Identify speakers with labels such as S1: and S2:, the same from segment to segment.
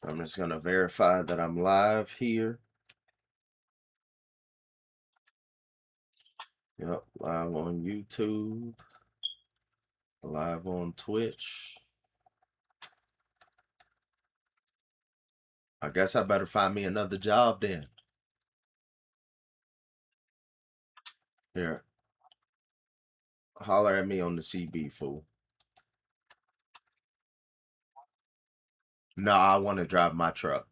S1: I'm just going to verify that I'm live here. Yep, live on YouTube, live on Twitch. I guess I better find me another job then. Here, holler at me on the CB, fool. No, I want to drive my truck.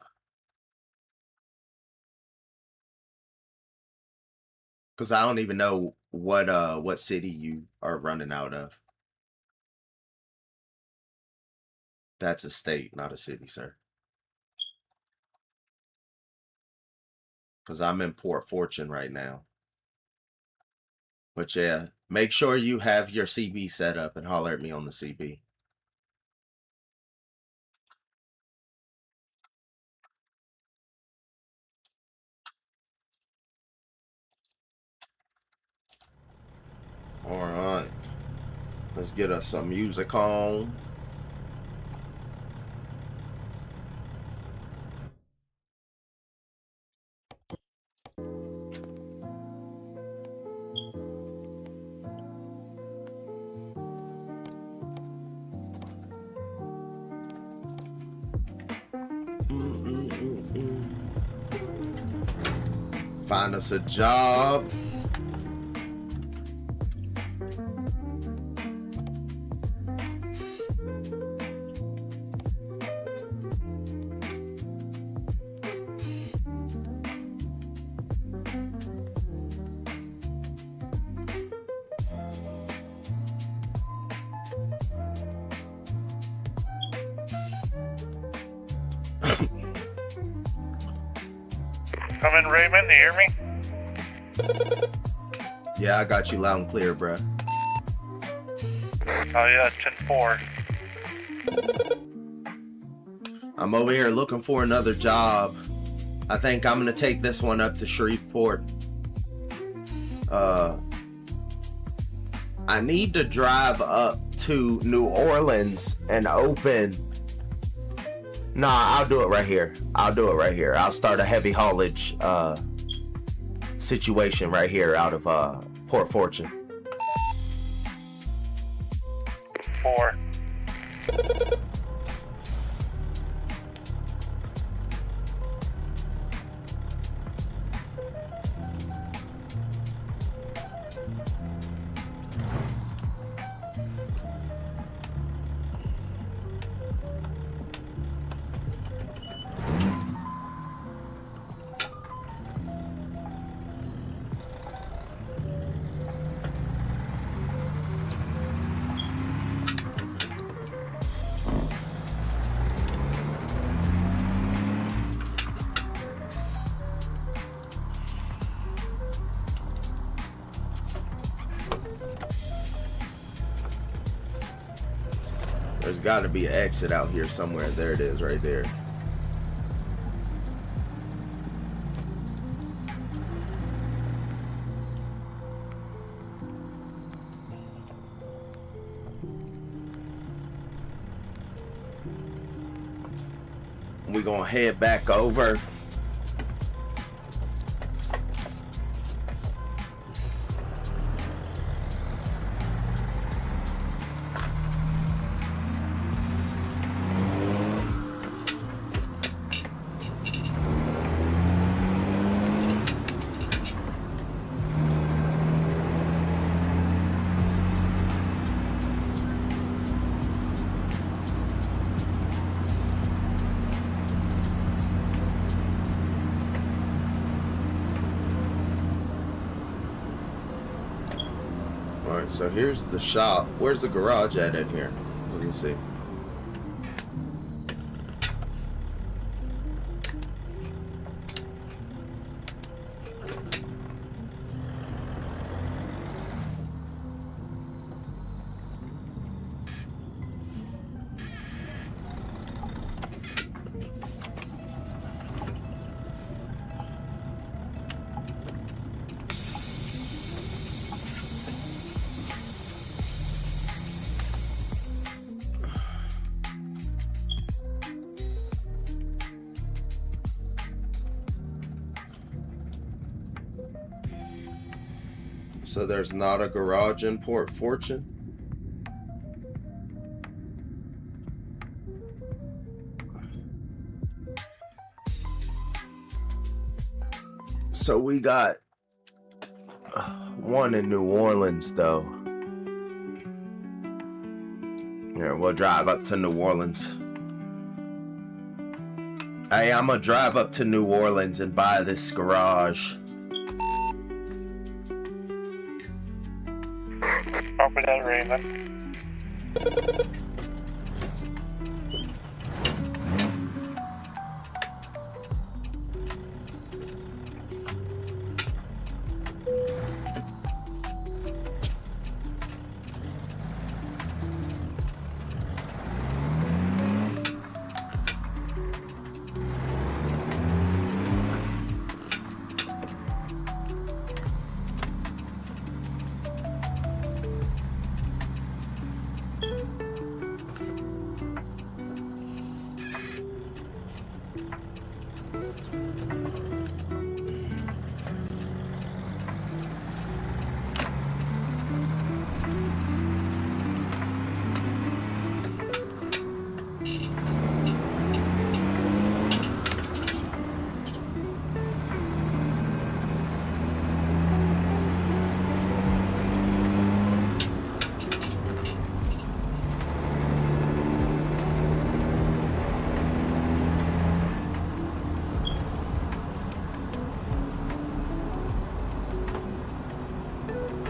S1: Because I don't even know what city you are running out of. That's a state, not a city, sir. Because I'm in Port Fortune right now. But yeah, make sure you have your CB set up and holler at me on the CB. All right. Let's get us some music on. Find us a job.
S2: Come in, Raymond. You hear me?
S1: Yeah, I got you loud and clear, bruh.
S2: Oh, yeah, 10-4.
S1: I'm over here looking for another job. I think I'm going to take this one up to Shreveport. I need to drive up to New Orleans and open... Nah, I'll do it right here. I'll start a heavy haulage situation right here out of Port Fortune.
S2: 4.
S1: There's got to be an exit out here somewhere. There it is, right there. We're gonna head back over. Alright, so here's the shop. Where's the garage at in here? Let me see. So there's not a garage in Port Fortune? So we got one in New Orleans, though. Here, we'll drive up to New Orleans. Hey, I'm gonna drive up to New Orleans and buy this garage.
S2: Copy that, Raymond.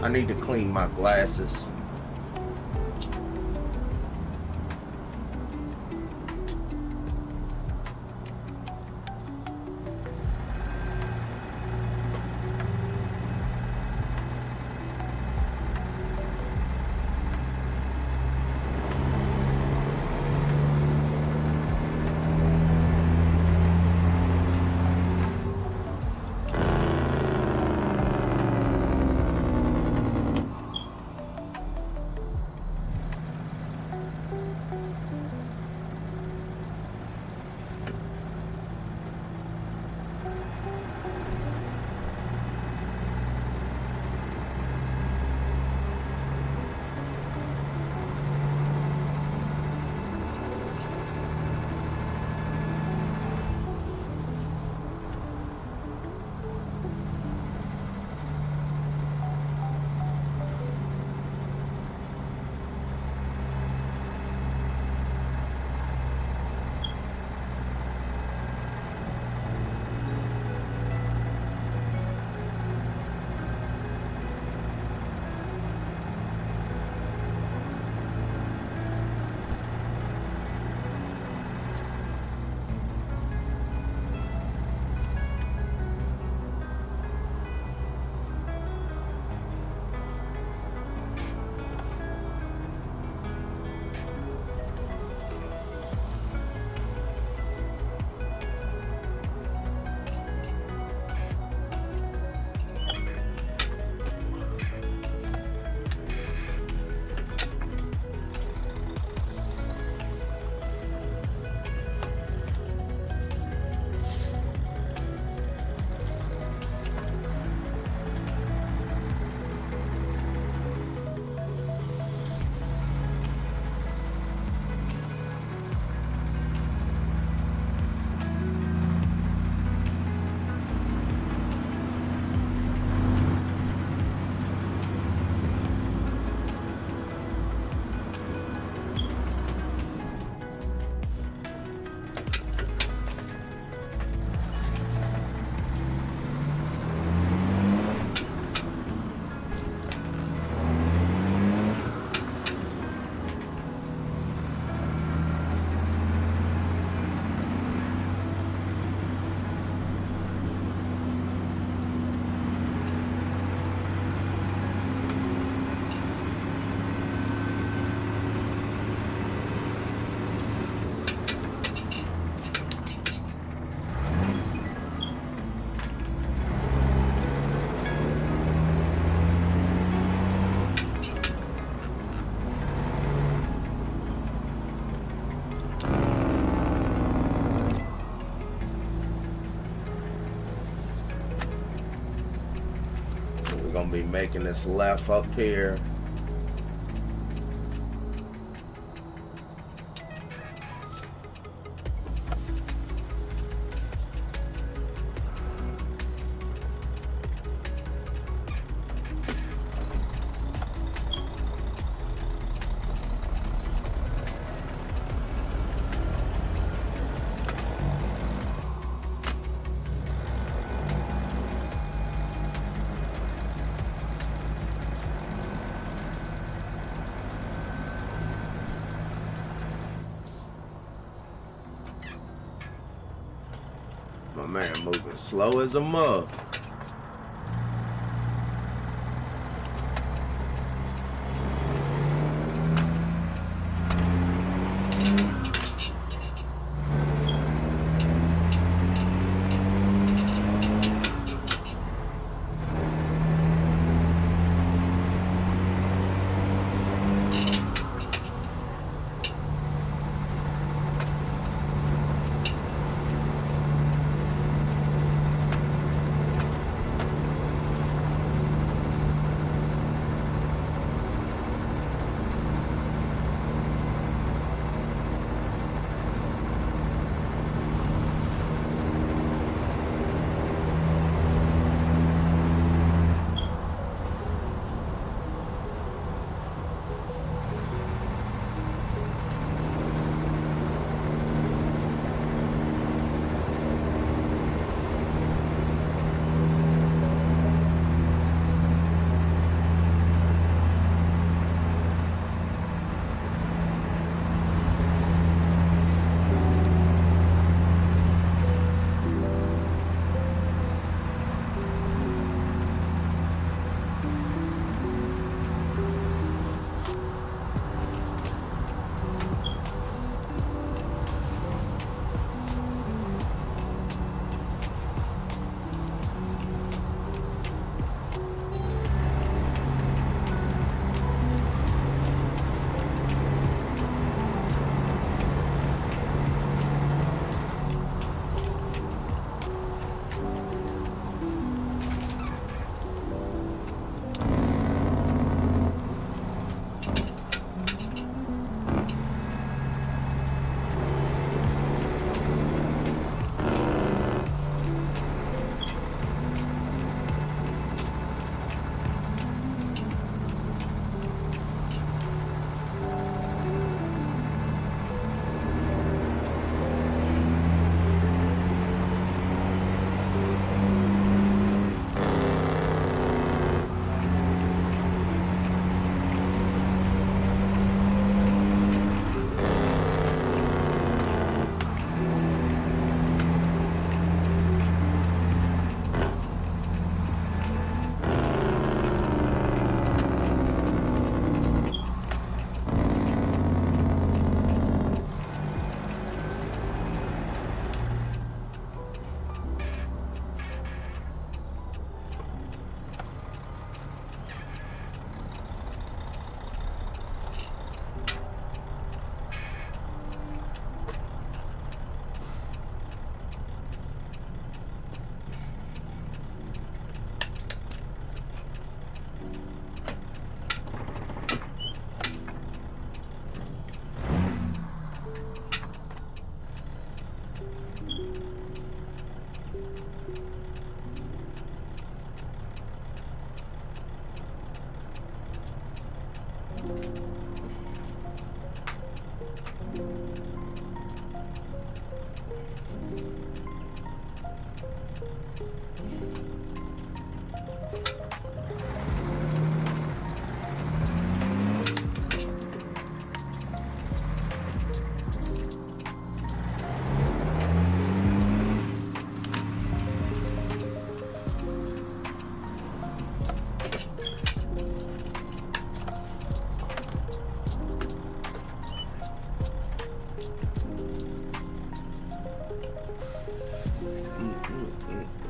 S1: I need to clean my glasses. gonna be making this left up here. My man moving slow as a mug.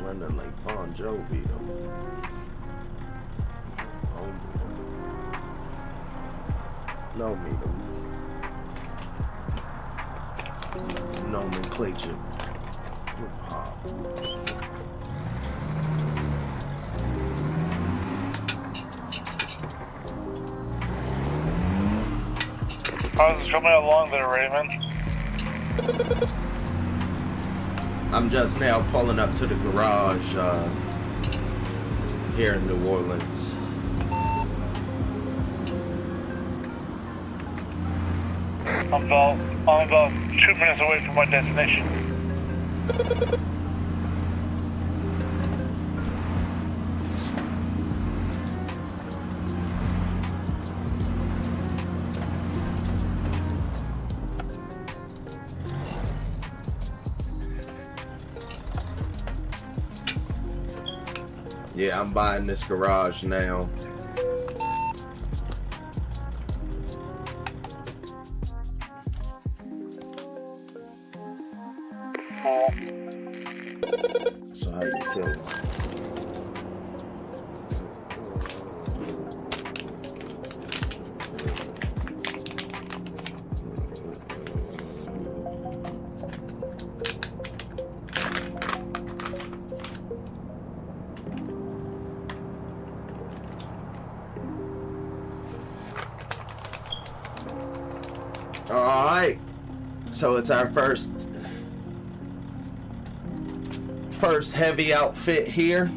S1: Running like Bon Jovi though. No meter. Nomenclature. Hip hop.
S2: How's it coming along there, Raymond?
S1: I'm just now pulling up to the garage here in New Orleans.
S2: I'm about 2 minutes away from my destination.
S1: Yeah, I'm buying this garage now. So how you feeling? All right, so it's our first heavy outfit here.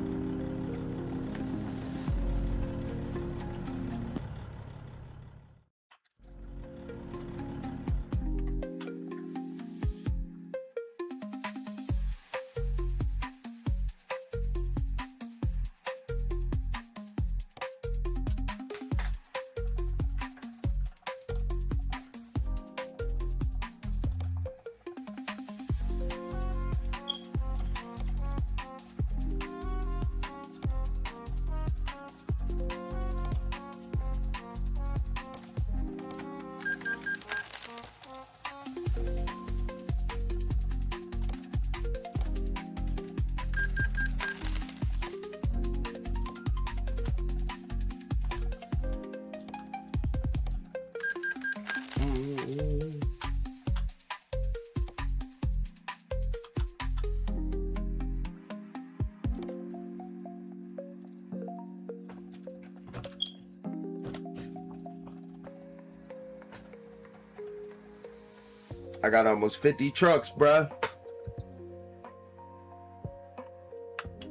S1: I got almost 50 trucks, bruh.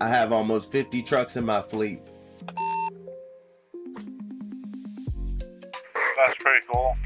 S1: I have almost 50 trucks in my fleet.
S2: That's pretty cool.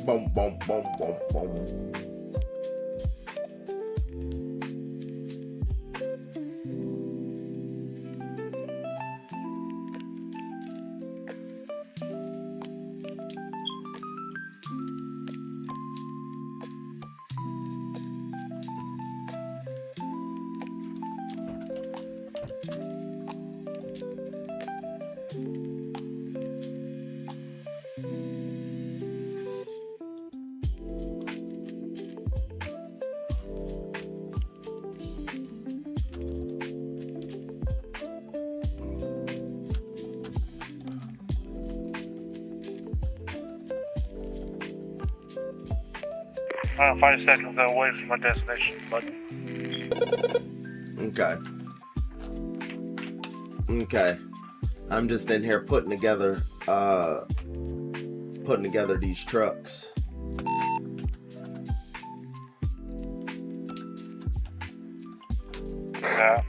S1: Boom, boom, boom, boom, boom.
S2: I'm 5 seconds away from my destination, but
S1: Okay. Okay. I'm just in here putting together these trucks.
S2: yeah.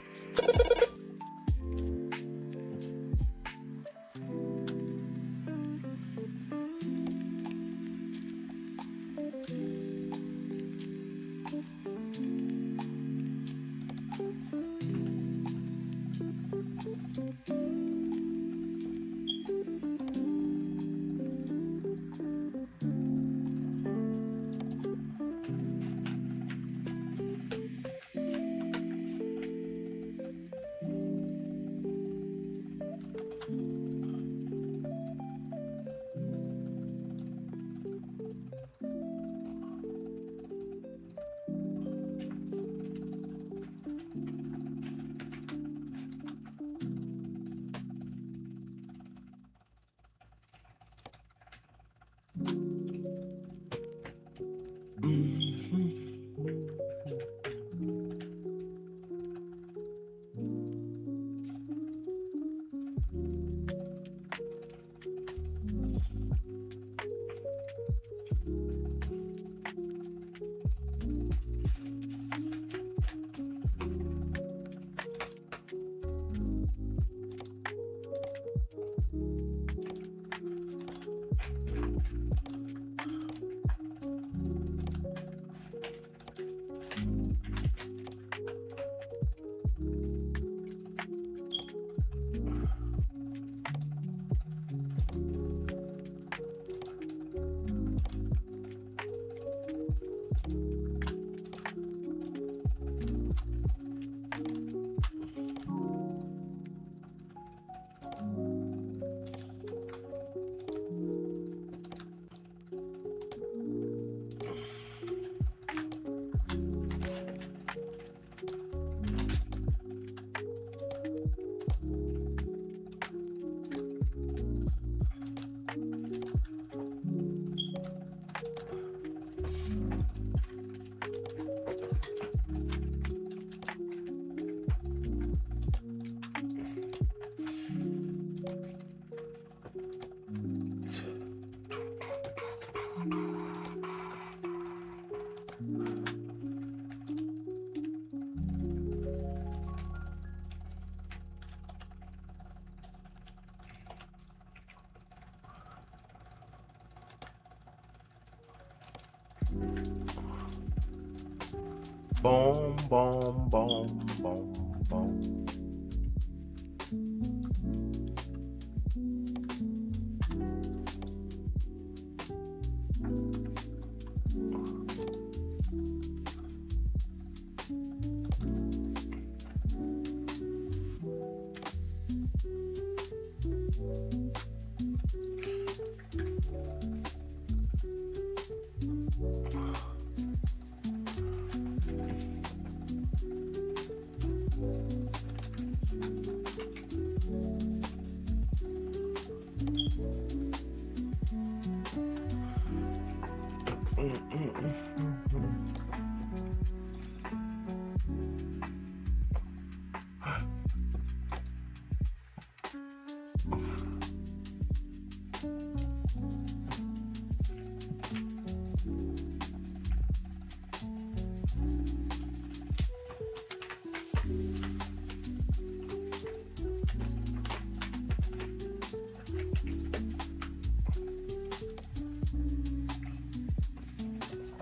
S1: Boom, boom, boom, boom, boom.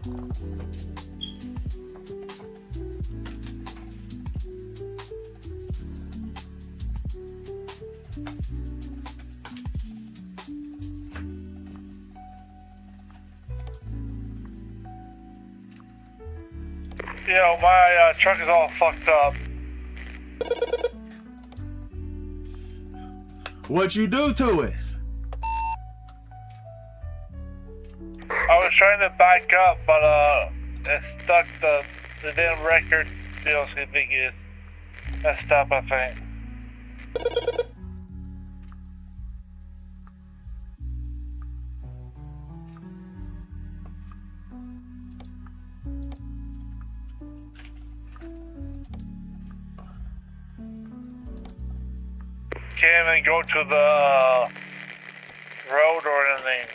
S2: Yo, my truck is all fucked up.
S1: What you do to it?
S2: I was trying to back up, but it stuck the damn record DLC thing is messed up, I think. Can't even go to the road or anything.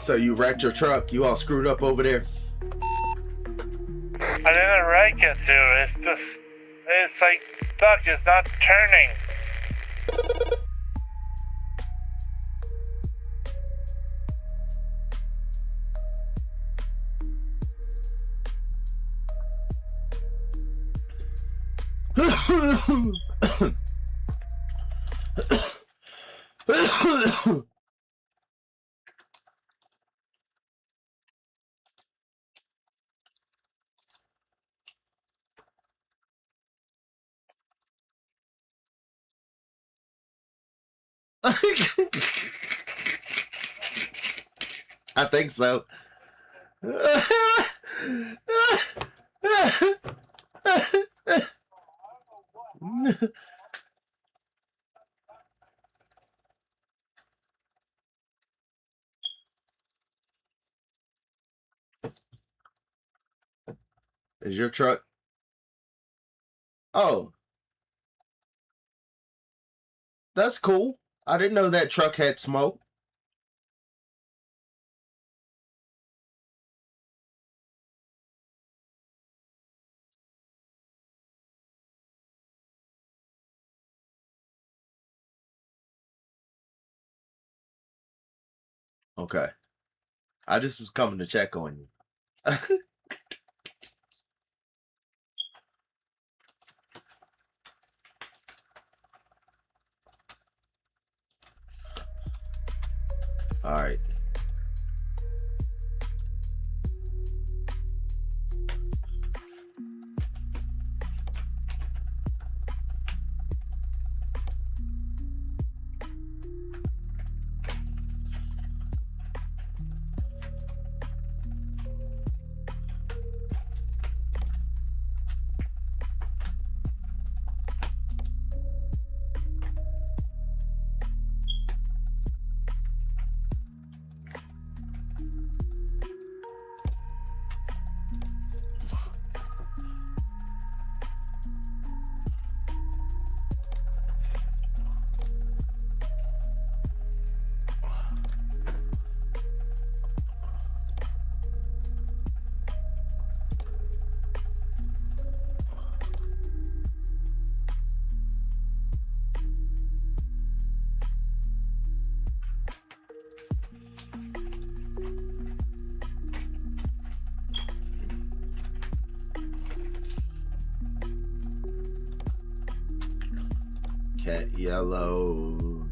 S1: So you wrecked your truck? You all screwed up over there?
S2: I didn't wreck it, dude. It's just, it's like stuck. It's not turning.
S1: I think so. Is your truck? Oh, that's cool. I didn't know that truck had smoke. Okay. I just was coming to check on you. All right. Cat yellow.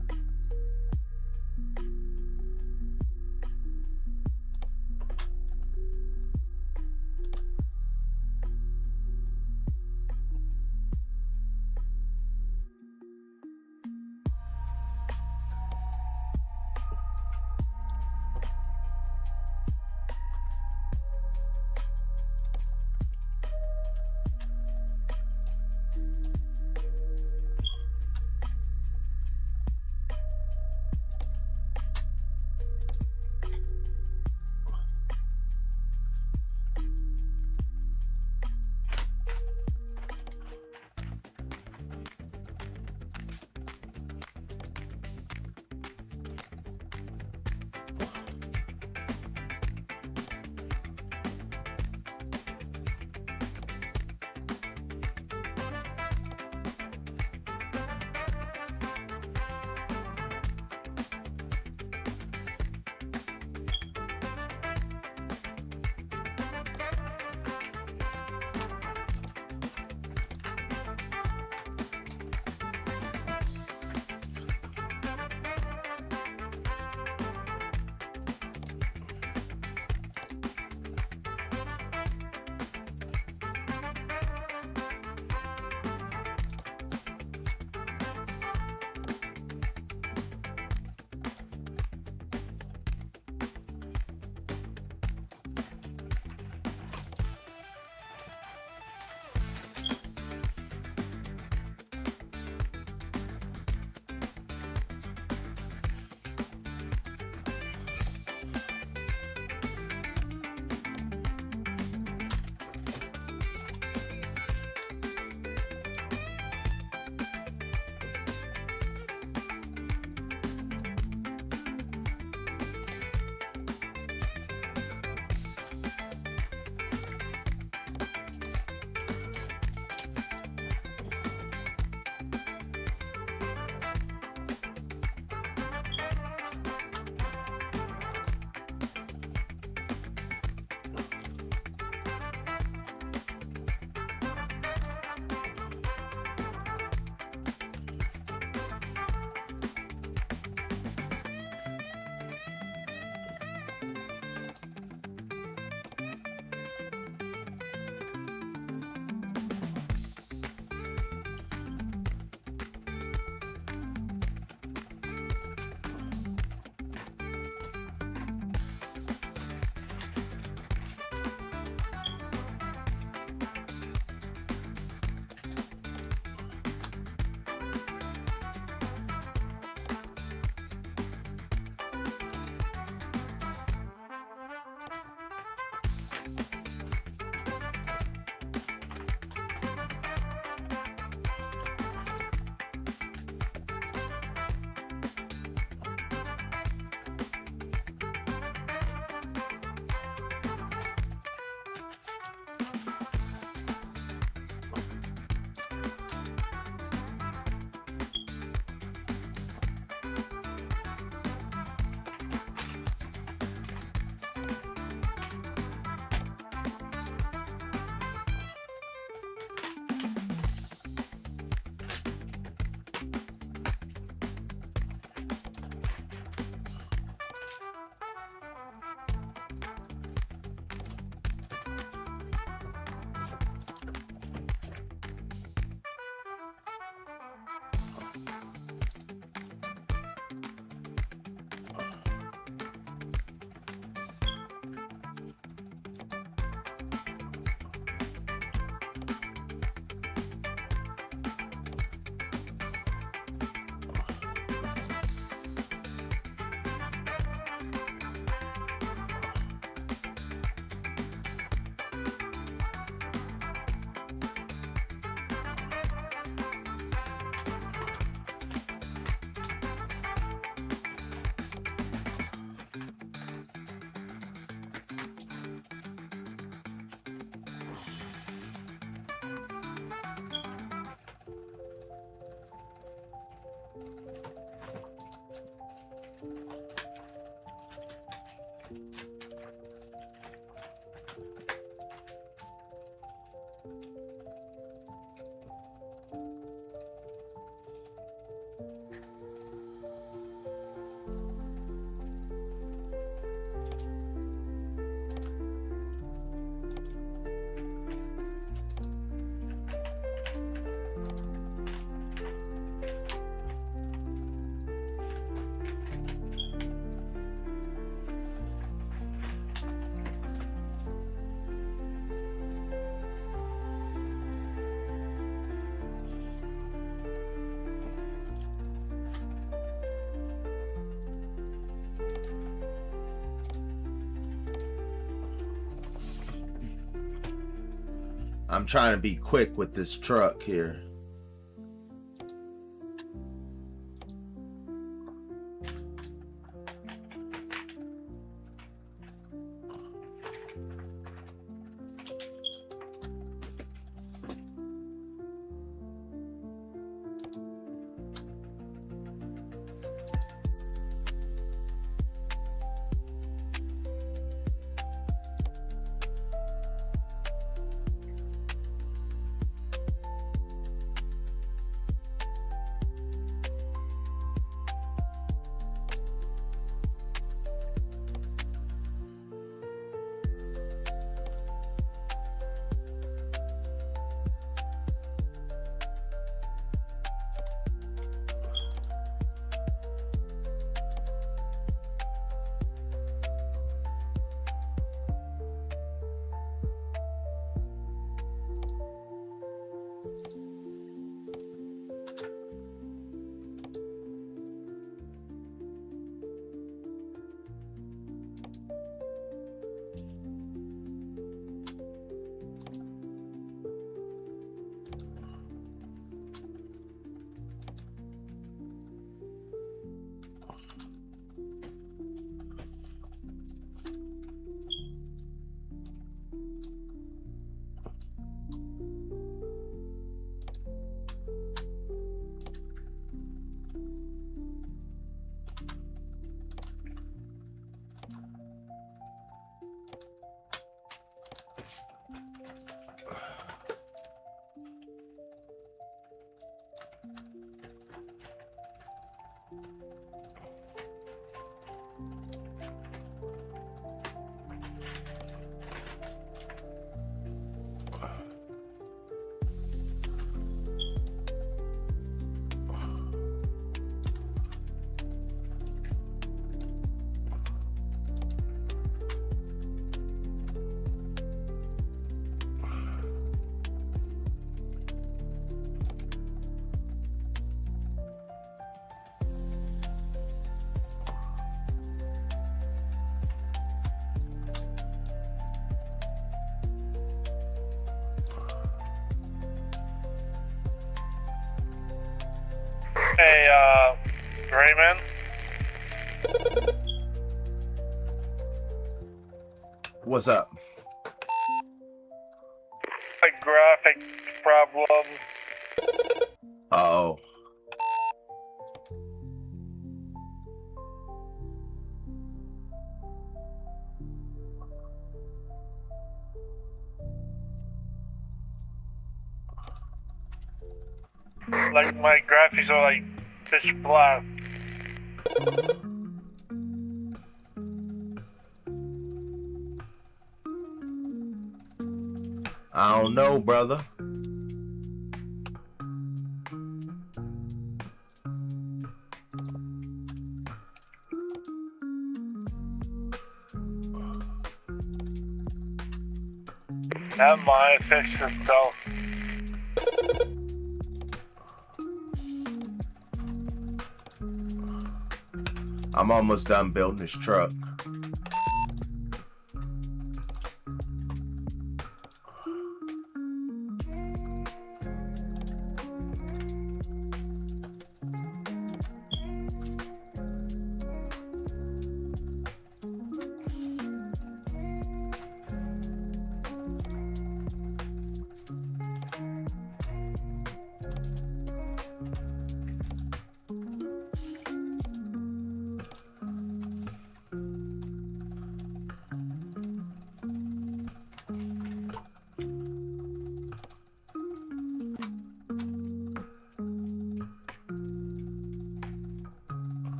S1: I'm trying to be quick with this truck here.
S2: Hey, Raymond?
S1: What's up?
S2: A graphic problem.
S1: Uh-oh.
S2: Like, my graphics are like pitch black.
S1: I don't know, brother.
S2: That might fix itself.
S1: I'm almost done building this truck.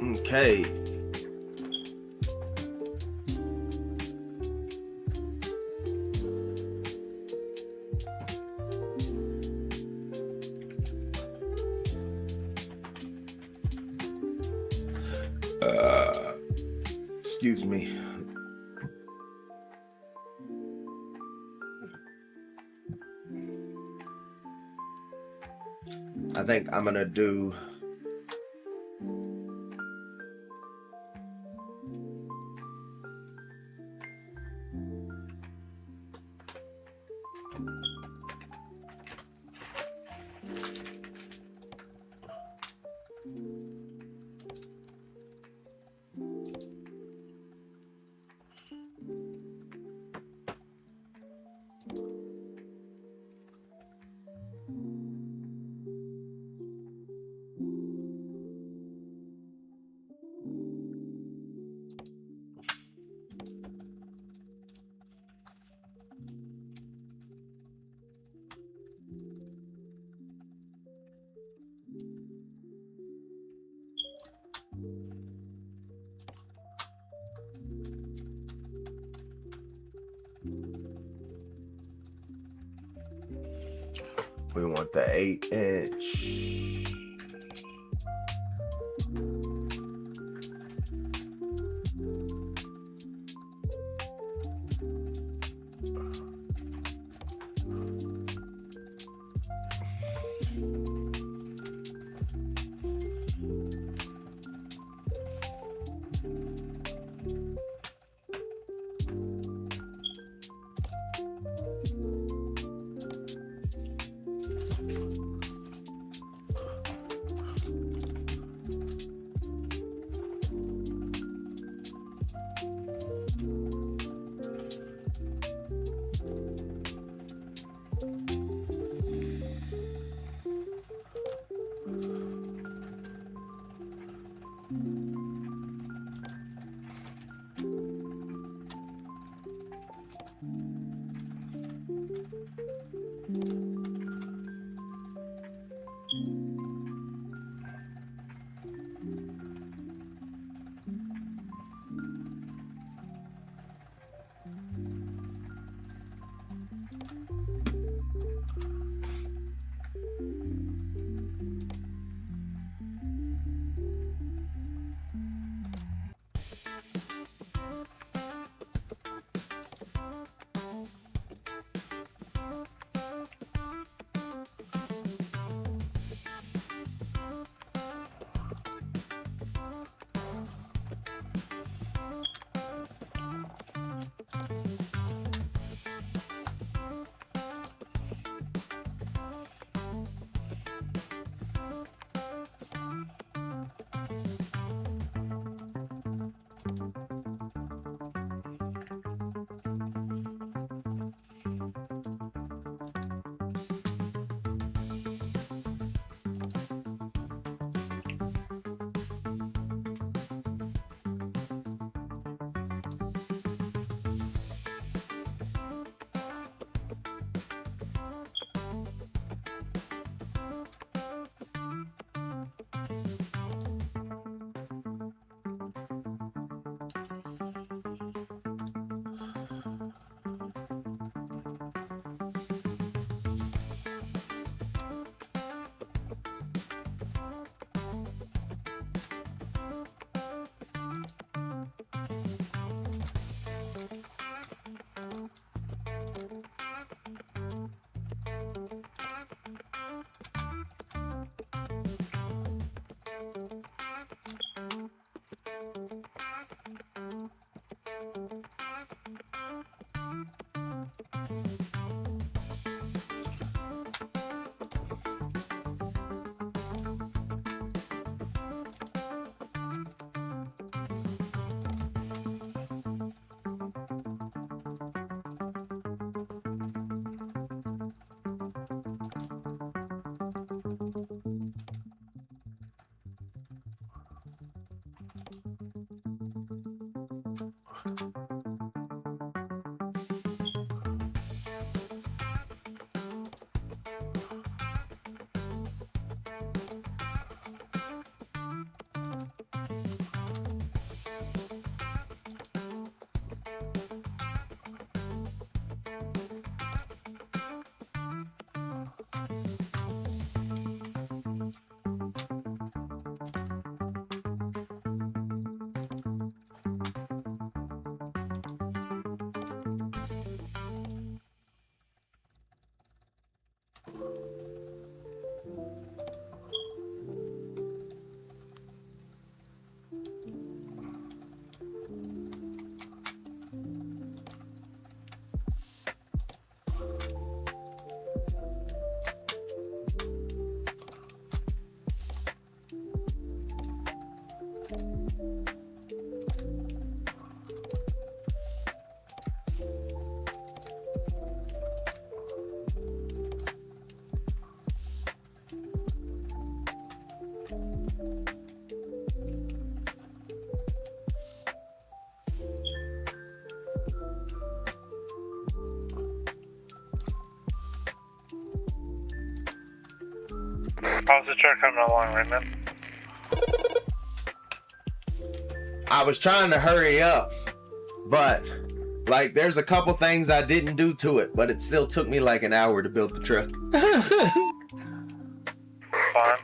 S1: Okay. Excuse me. I think I'm gonna do we want the 8-inch.
S2: How's the truck coming along, Raymond?
S1: I was trying to hurry up, but like there's a couple things I didn't do to it, but it still took me like an hour to build the truck.
S2: Fine.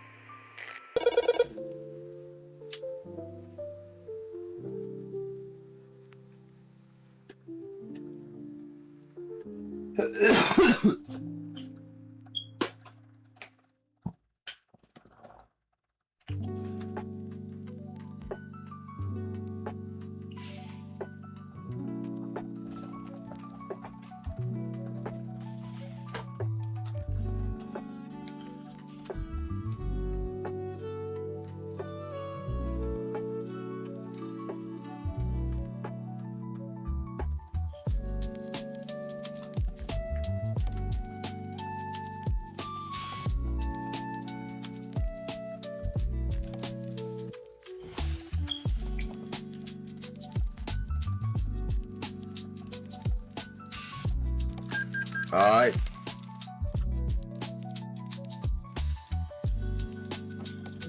S1: All right.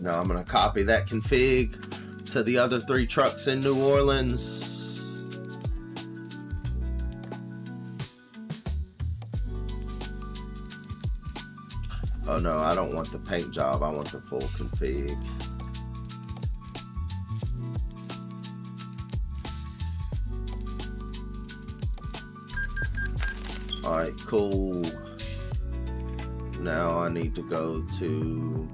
S1: Now I'm going to copy that config to the other 3 trucks in New Orleans. Oh no, I don't want the paint job. I want the full config. All right, cool. Now I need to go to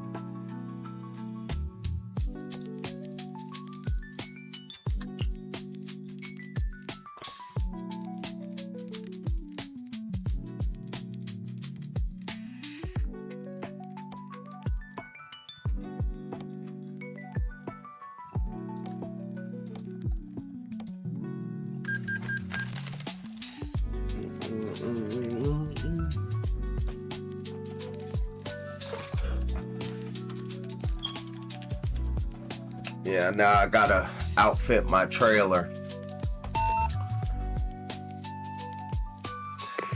S1: yeah, now I gotta outfit my trailer.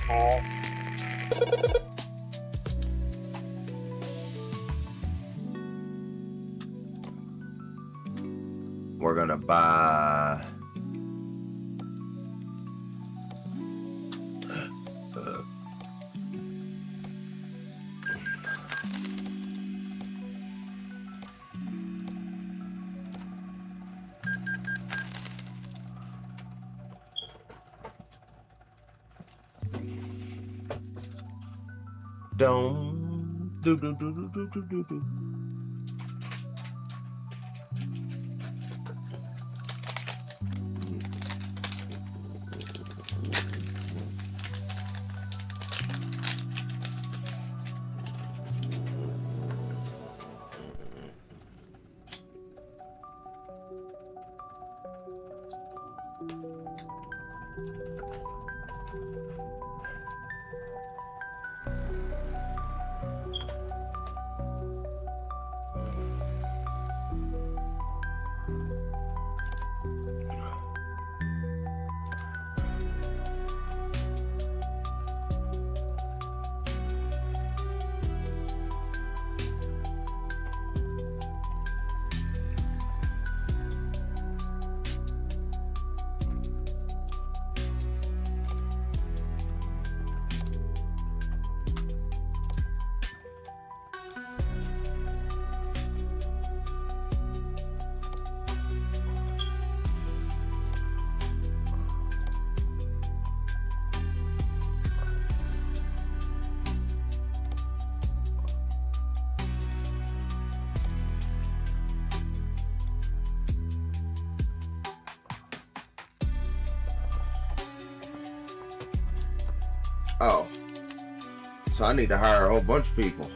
S2: Cool.
S1: We're gonna buy don't do do do do do do do. Oh, so I need to hire a whole bunch of people.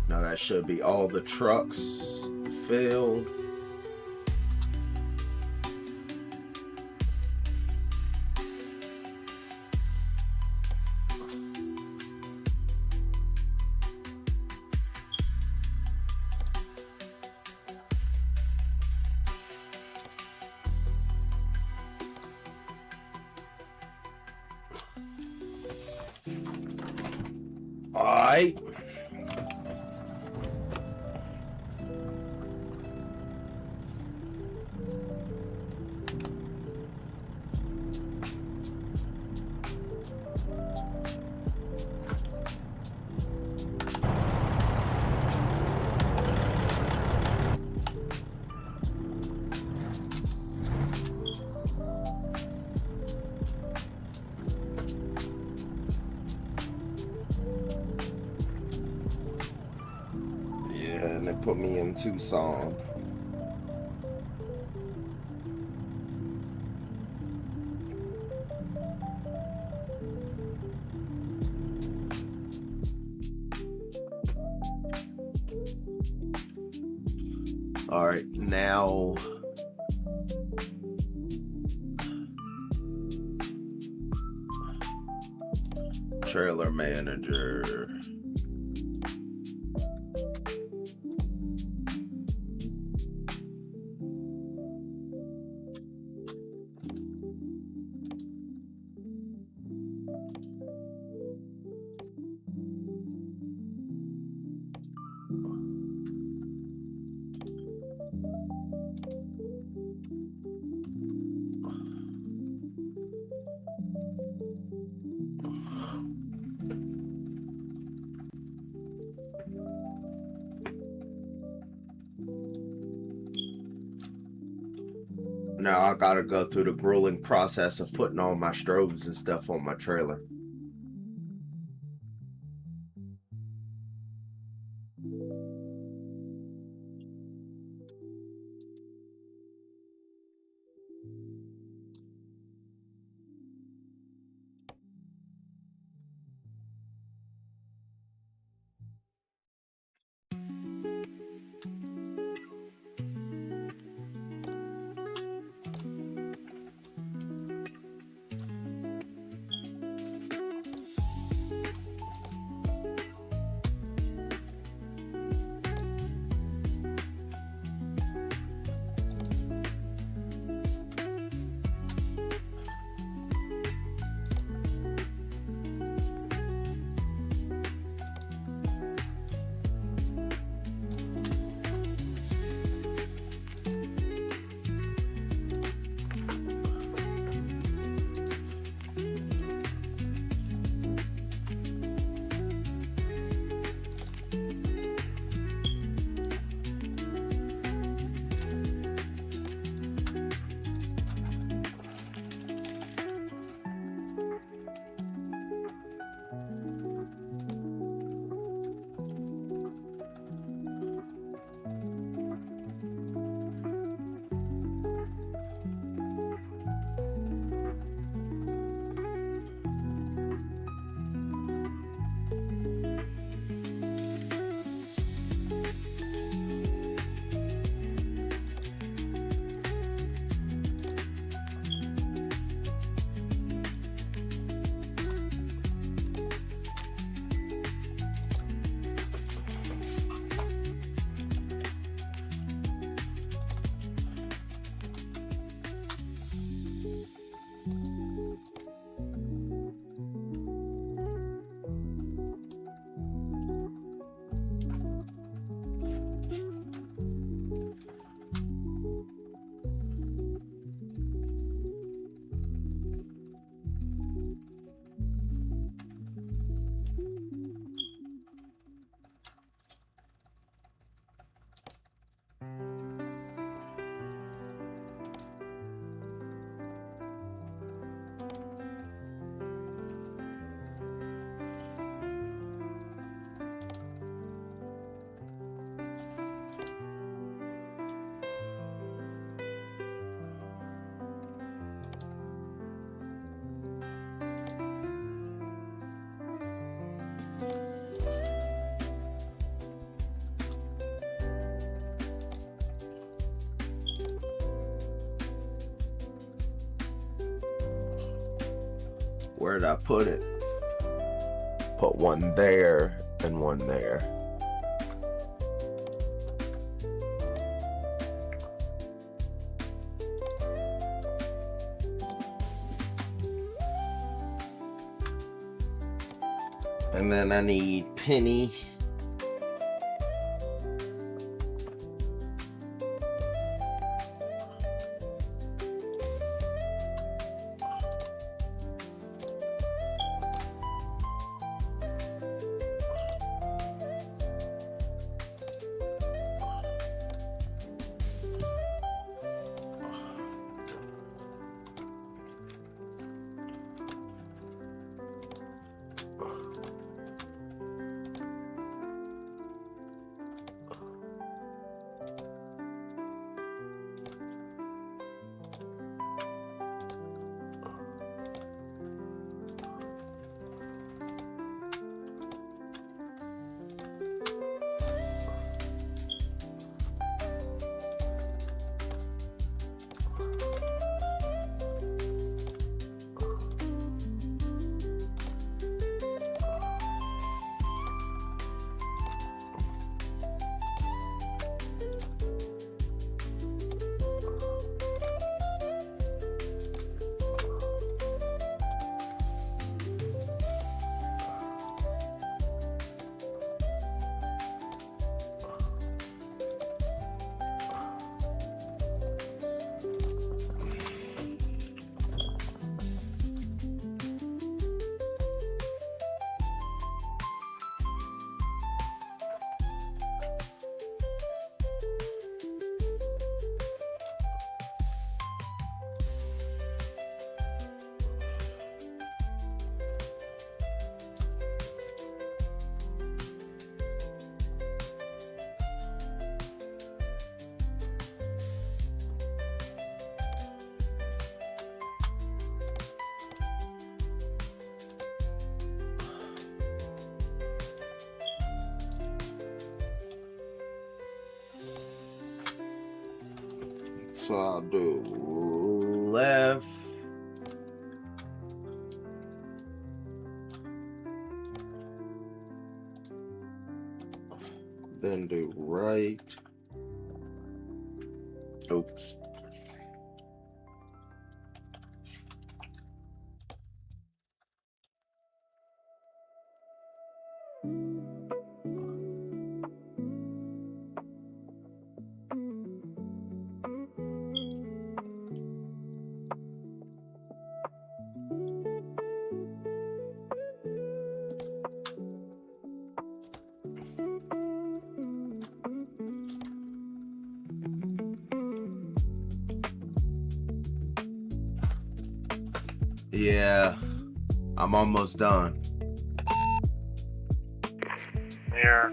S1: Now that should be all the trucks filled. All right. And they put me in Tucson. All right, now trailer manager. Now I gotta go through the grueling process of putting all my strobes and stuff on my trailer. Where did I put it? Put one there and one there. And then I need Penny. So I'll do left. Then do right. Oops. Yeah, I'm almost done.
S2: Here.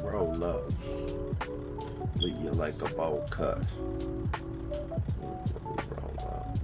S1: Roll up. Leave you like a bowl cut. Roll up.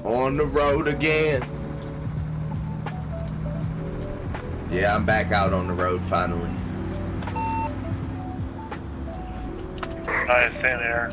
S1: On the road again. Yeah, I'm back out on the road finally.
S2: Nice, same here.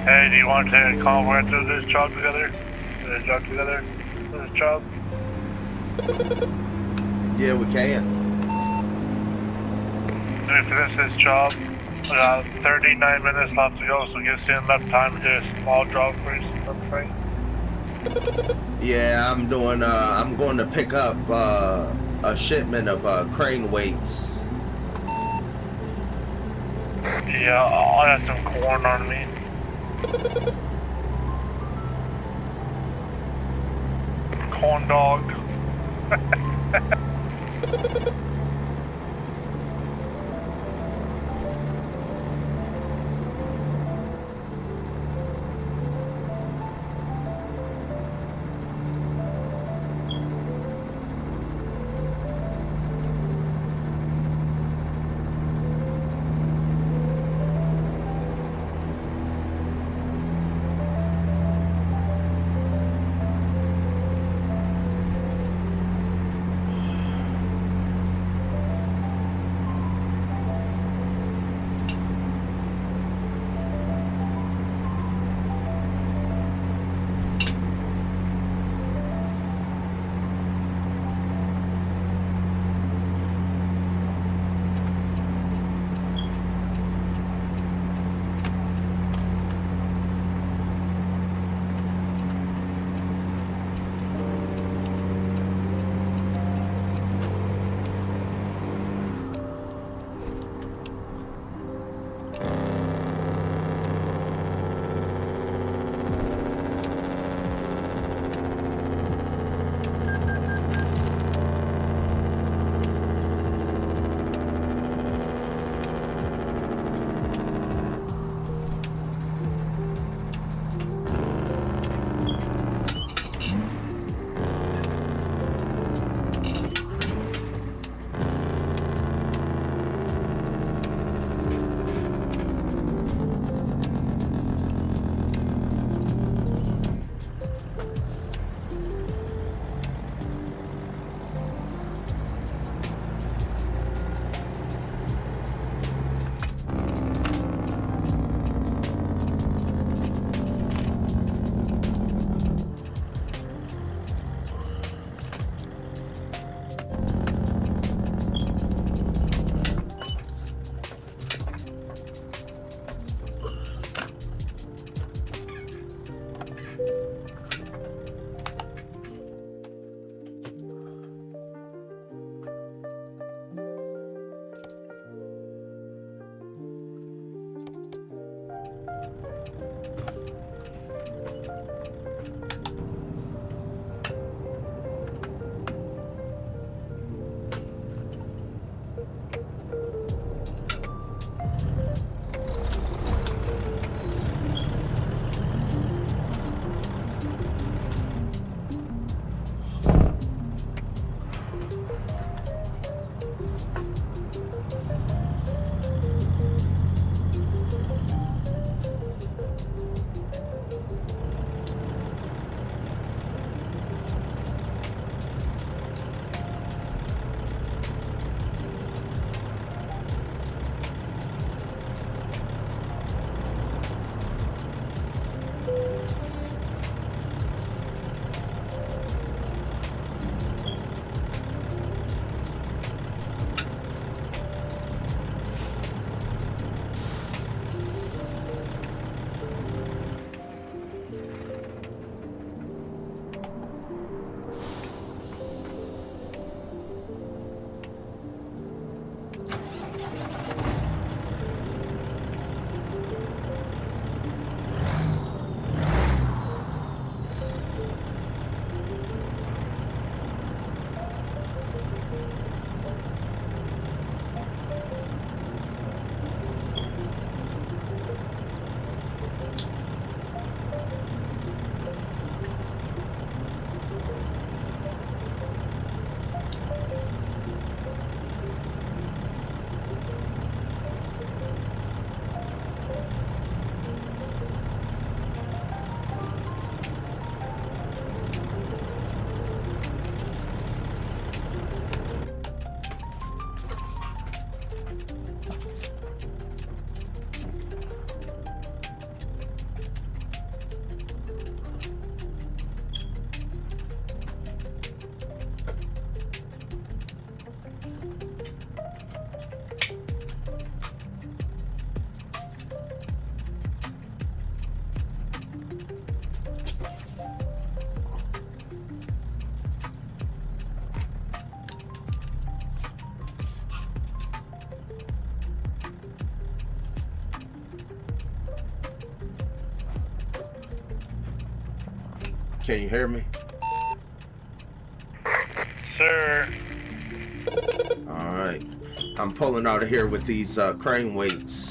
S2: Hey, do you want to take a convoy through this job together? This job together? This job?
S1: Yeah, we can.
S2: Let me finish this job. I got 39 minutes left to go, so it gives you enough time to do a small job first. Okay.
S1: Yeah, I'm doing. I'm going to pick up a shipment of crane weights.
S2: Yeah, I have some corn on me. Corn dog.
S1: Can you hear me?
S2: Sir.
S1: All right. I'm pulling out of here with these crane weights.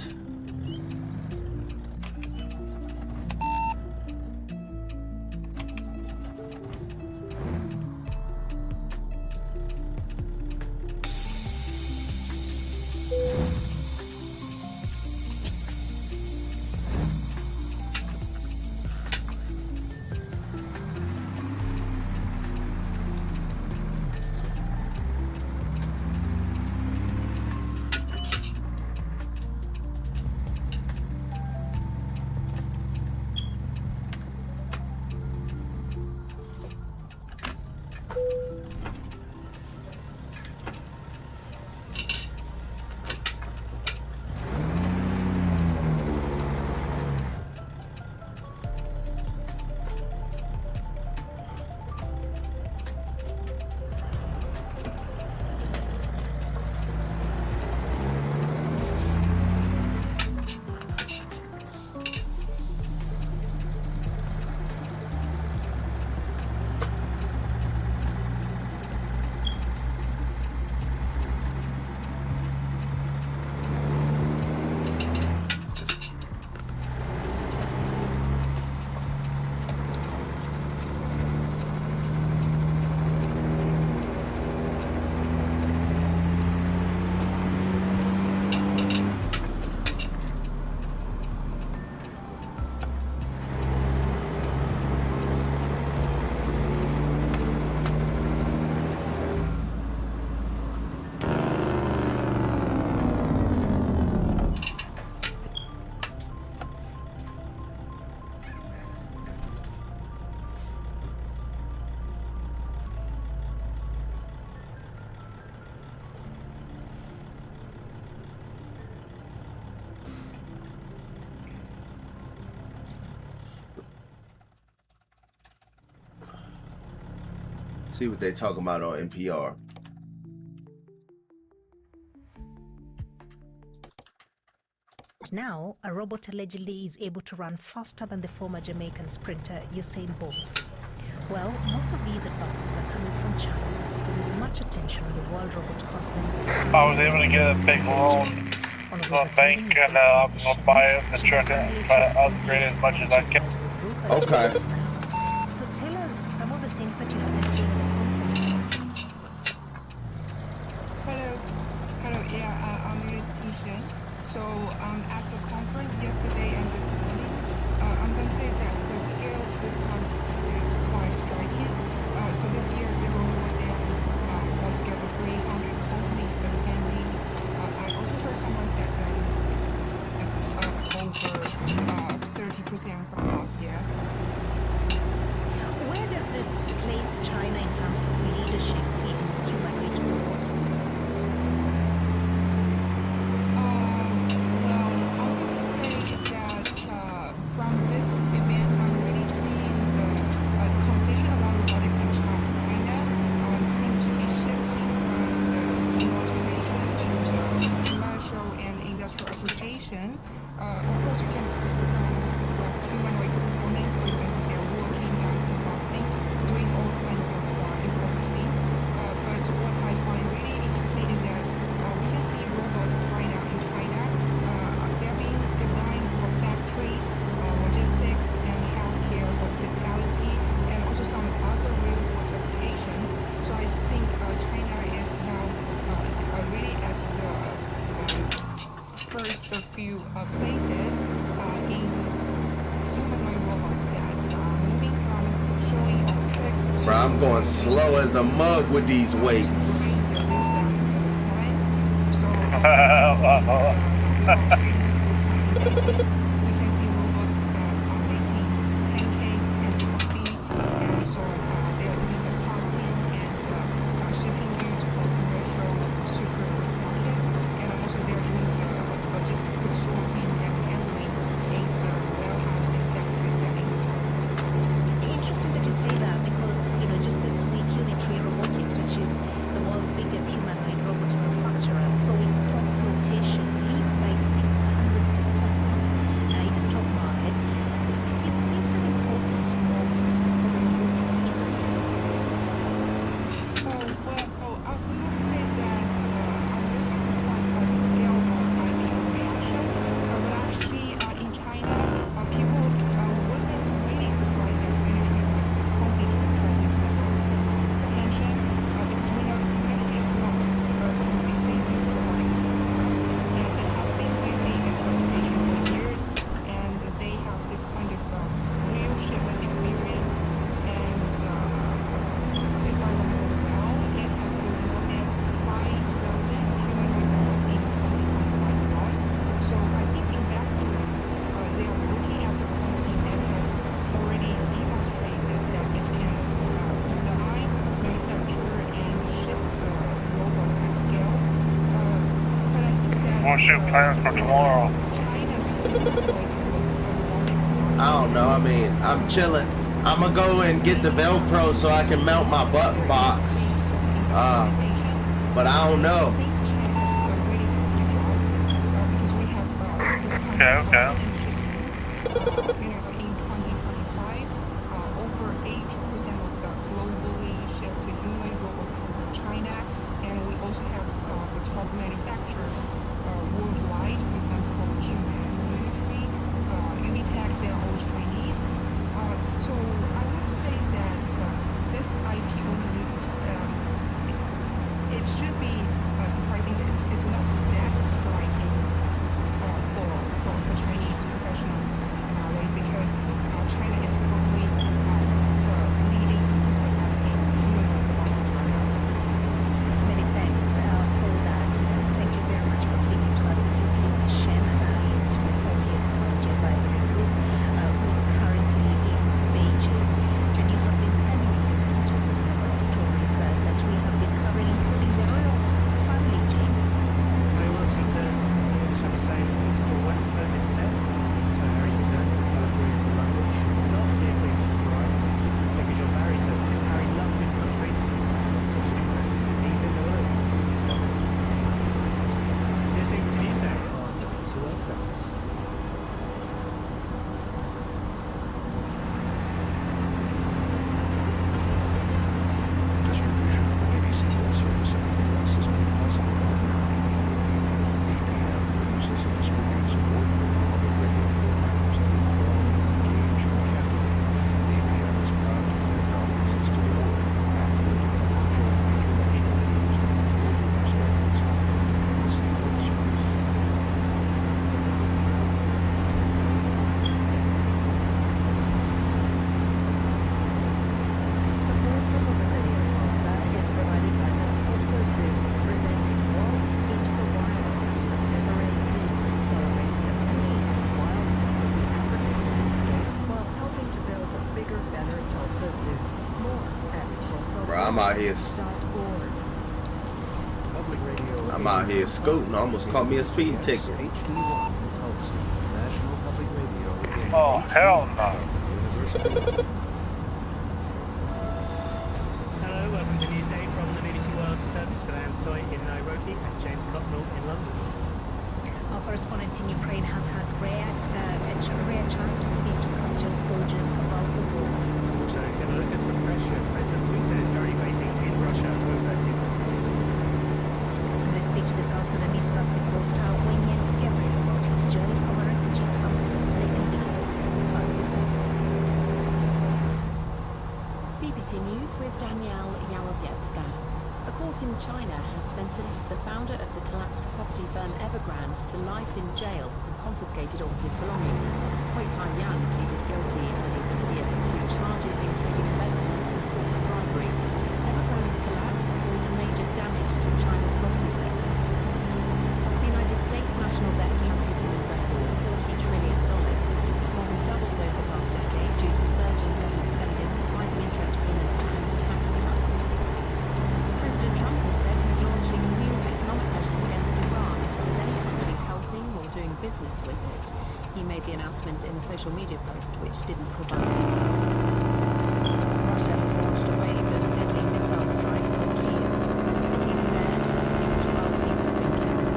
S1: See what they talking about on NPR.
S3: Now, a robot allegedly is able to run faster than the former Jamaican sprinter Usain Bolt. Well, most of these advances are coming from China, so there's much attention on the World Robot Conference.
S2: I was able to get a big loan from a bank, and I'm going to buy the truck and try to upgrade it as much as I can.
S1: Okay.
S3: So tell us some of the things that you have been seeing at the conference.
S4: Hello, yeah, I'm your teacher. So at the conference yesterday and this morning, I'm going to say that the scale this time is quite striking. So this year there were more than altogether 300 companies attending. I also heard someone said that it's over 30% from last year.
S3: Where does this place China in terms of leadership in humanoid robotics?
S4: Well, I would say that from this event, I'm really seeing the conversation about robotics in China seem to be shifting from the demonstration to the commercial and industrial application. Of course, you can see some humanoid performance. For example, they are walking, dancing, boxing, doing all kinds of impressive things. But what I find really interesting is that we can see robots right now in China. They're being designed for factories, logistics, and healthcare, hospitality, and also some other real-world application. So I think China is now really at the first few places in humanoid robots that are moving from showing off tricks to
S1: Bro, I'm going slow as a mug with these weights.
S4: bring the real value for the client. So we can see robots that are making pancakes and coffee, and so they are doing the packing and shipping goods for commercial supermarkets, and also they are doing the logistical sorting and handling in the warehouse and factory setting.
S3: Interesting that you say that because, just this week, Unitary Robotics, which is the world's biggest humanoid robot manufacturer, saw its stock flotation leap by 600%.
S2: What's your plans for tomorrow?
S4: China's robotics
S1: I don't know. I mean, I'm chilling. I'm gonna go and get the Velcro so I can mount my butt box. But I don't know.
S2: Okay, okay.
S4: In 2025, over 80% of the globally shipped human robots come from China, and we also have the top manufacturers worldwide. For example, Japan military, Unitax, they are all Chinese. So I would say that this IPO news, it should be surprising that it's not that striking for Chinese professionals nowadays, because China is probably the leading user in human robotics right now.
S3: Many thanks for that. Thank you very much for speaking to us. UK Shen is to report the Technology Advisory Group, who is currently in Beijing. And you have been sending us messages on a number of stories that we have been covering, including the royal family, James.
S5: Harry Wilson says shall we say east or west of him is best. So Harry's return from California to London should not be a big surprise. Secretary John Barry says Prince Harry loves his country. British press even though he's not his press. This is Tuesday on BBC World Service.
S6: Distribution of the BBC World Service in the US is made possible by APM produces and distributes award-winning public radio programs to inform, engage, and captivate. APM is proud to connect audiences to the world, accurate, impartial, and international news and global perspectives on the BBC World Service.
S7: Support for Public Radio Tulsa is provided by the Tulsa Zoo, presenting Waltz into the Wilds on September 18th, celebrating the beauty and wildness of the African landscape while helping to build a bigger, better Tulsa Zoo. More at
S1: Bro, I'm out here.
S7: tulsawalds.org.
S6: Public radio.
S1: I'm out here scooting. Almost caught me a speeding ticket.
S6: HD1 Tulsa, National Public Radio.
S2: Oh, hell no.
S6: University.
S5: Hello, welcome to Newsday from the BBC World Service with Anne Soy in Nairobi and James Cocknell in London.
S3: Our correspondent in Ukraine has had a rare chance to speak to captured soldiers about the war.
S5: Also, going to look at the pressure President Putin is currently facing in Russia over his conflict.
S3: And I speak to the South Sudanese basketball star Wenyan Gabriel about his journey from a refugee camp to Nathan Biggie. First, this news.
S8: BBC News with Danielle Yarowiecka. A court in China has sentenced the founder of the collapsed property firm Evergrande to life in jail and confiscated all his belongings. Hui Kai-yan pleaded guilty earlier this year to charges including embezzlement and corporate bribery. Evergrande's collapse caused major damage to China's property sector. The United States national debt has hit a new level of $40 trillion. It's more than doubled over the past decade due to surging government spending, rising interest payments and tax cuts. President Trump has said he's launching new economic measures against Iran, as well as any country helping or doing business with it. He made the announcement in a social media post which didn't provide details. Russia has launched a wave of deadly missile strikes on Kyiv. The city's mayor says at least 12 people have been killed.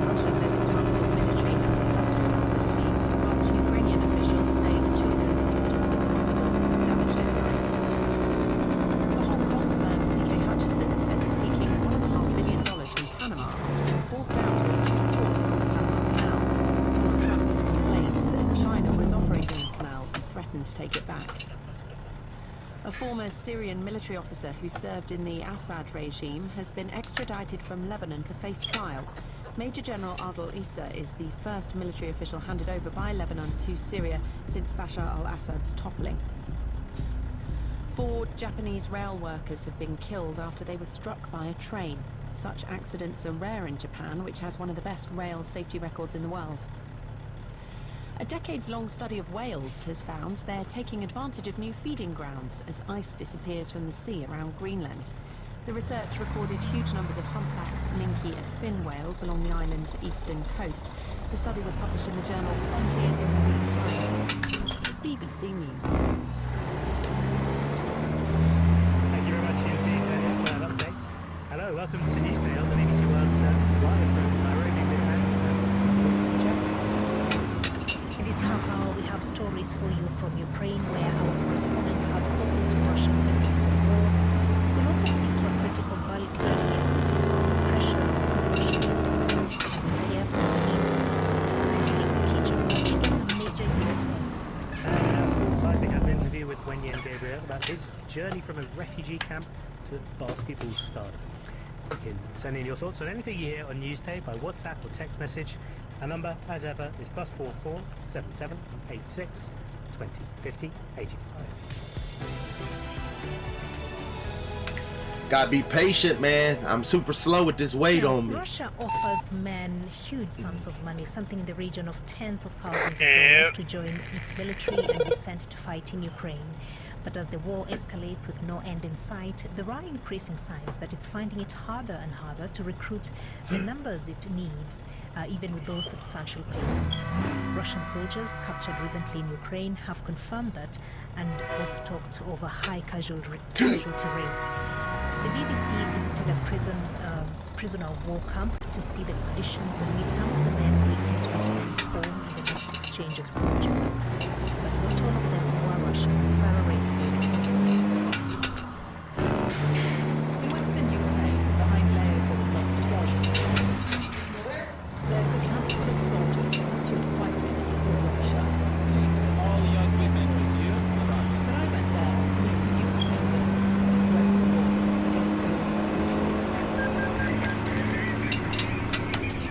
S8: Russia says it targeted military and industrial facilities, but Ukrainian officials say the children's hospital was in the building was damaged overnight. The Hong Kong firm CK Hutchison says it's seeking $1.5 billion from Panama after being forced out of two ports on the Panama Canal. Donald Trump had complained that China was operating the canal and threatened to take it back. A former Syrian military officer who served in the Assad regime has been extradited from Lebanon to face trial. Major General Adel Issa is the first military official handed over by Lebanon to Syria since Bashar al-Assad's toppling. 4 Japanese rail workers have been killed after they were struck by a train. Such accidents are rare in Japan, which has one of the best rail safety records in the world. A decades-long study of whales has found they're taking advantage of new feeding grounds as ice disappears from the sea around Greenland. The research recorded huge numbers of humpbacks, minke and fin whales along the island's eastern coast. The study was published in the journal Frontiers in Marine Science. BBC News.
S5: Thank you very much indeed, Daniel, for that update. Hello, welcome to Newsday on the BBC World Service, live from Nairobi, Midland.
S3: In this half hour, we have stories for you from Ukraine, where our correspondent has spoken to Russian prisoners of war. We'll also speak to a critical vulnerability on pressures in Russia. And we'll hear from the East superstar Allocation as she gets a major US win.
S5: And now Sports Isaac has an interview with Wenyan Gabriel about his journey from a refugee camp to basketball stardom. You can send in your thoughts on anything you hear on Newsday by WhatsApp or text message. Our number, as ever, is +44 77 86 20 50 85.
S1: Gotta be patient, man. I'm super slow with this weight
S3: Now,
S1: on me.
S3: Russia offers men huge sums of money, something in the region of tens of thousands of dollars to join its military and be sent to fight in Ukraine. But as the war escalates with no end in sight, there are increasing signs that it's finding it harder and harder to recruit the numbers it needs, even with those substantial payments. Russian soldiers captured recently in Ukraine have confirmed that and also talked over high casualty rate. The BBC visited a prisoner of war camp to see the conditions and meet some of the men waiting to be sent home in the next exchange of soldiers. But not all of them were Russian. Sarah rates for the details.
S9: In western Ukraine, behind layers of locked walls, there's a camp full of soldiers captured fighting for Russia.
S10: All young women with you?
S9: But I went there to meet the Ukrainians who went to war against the country.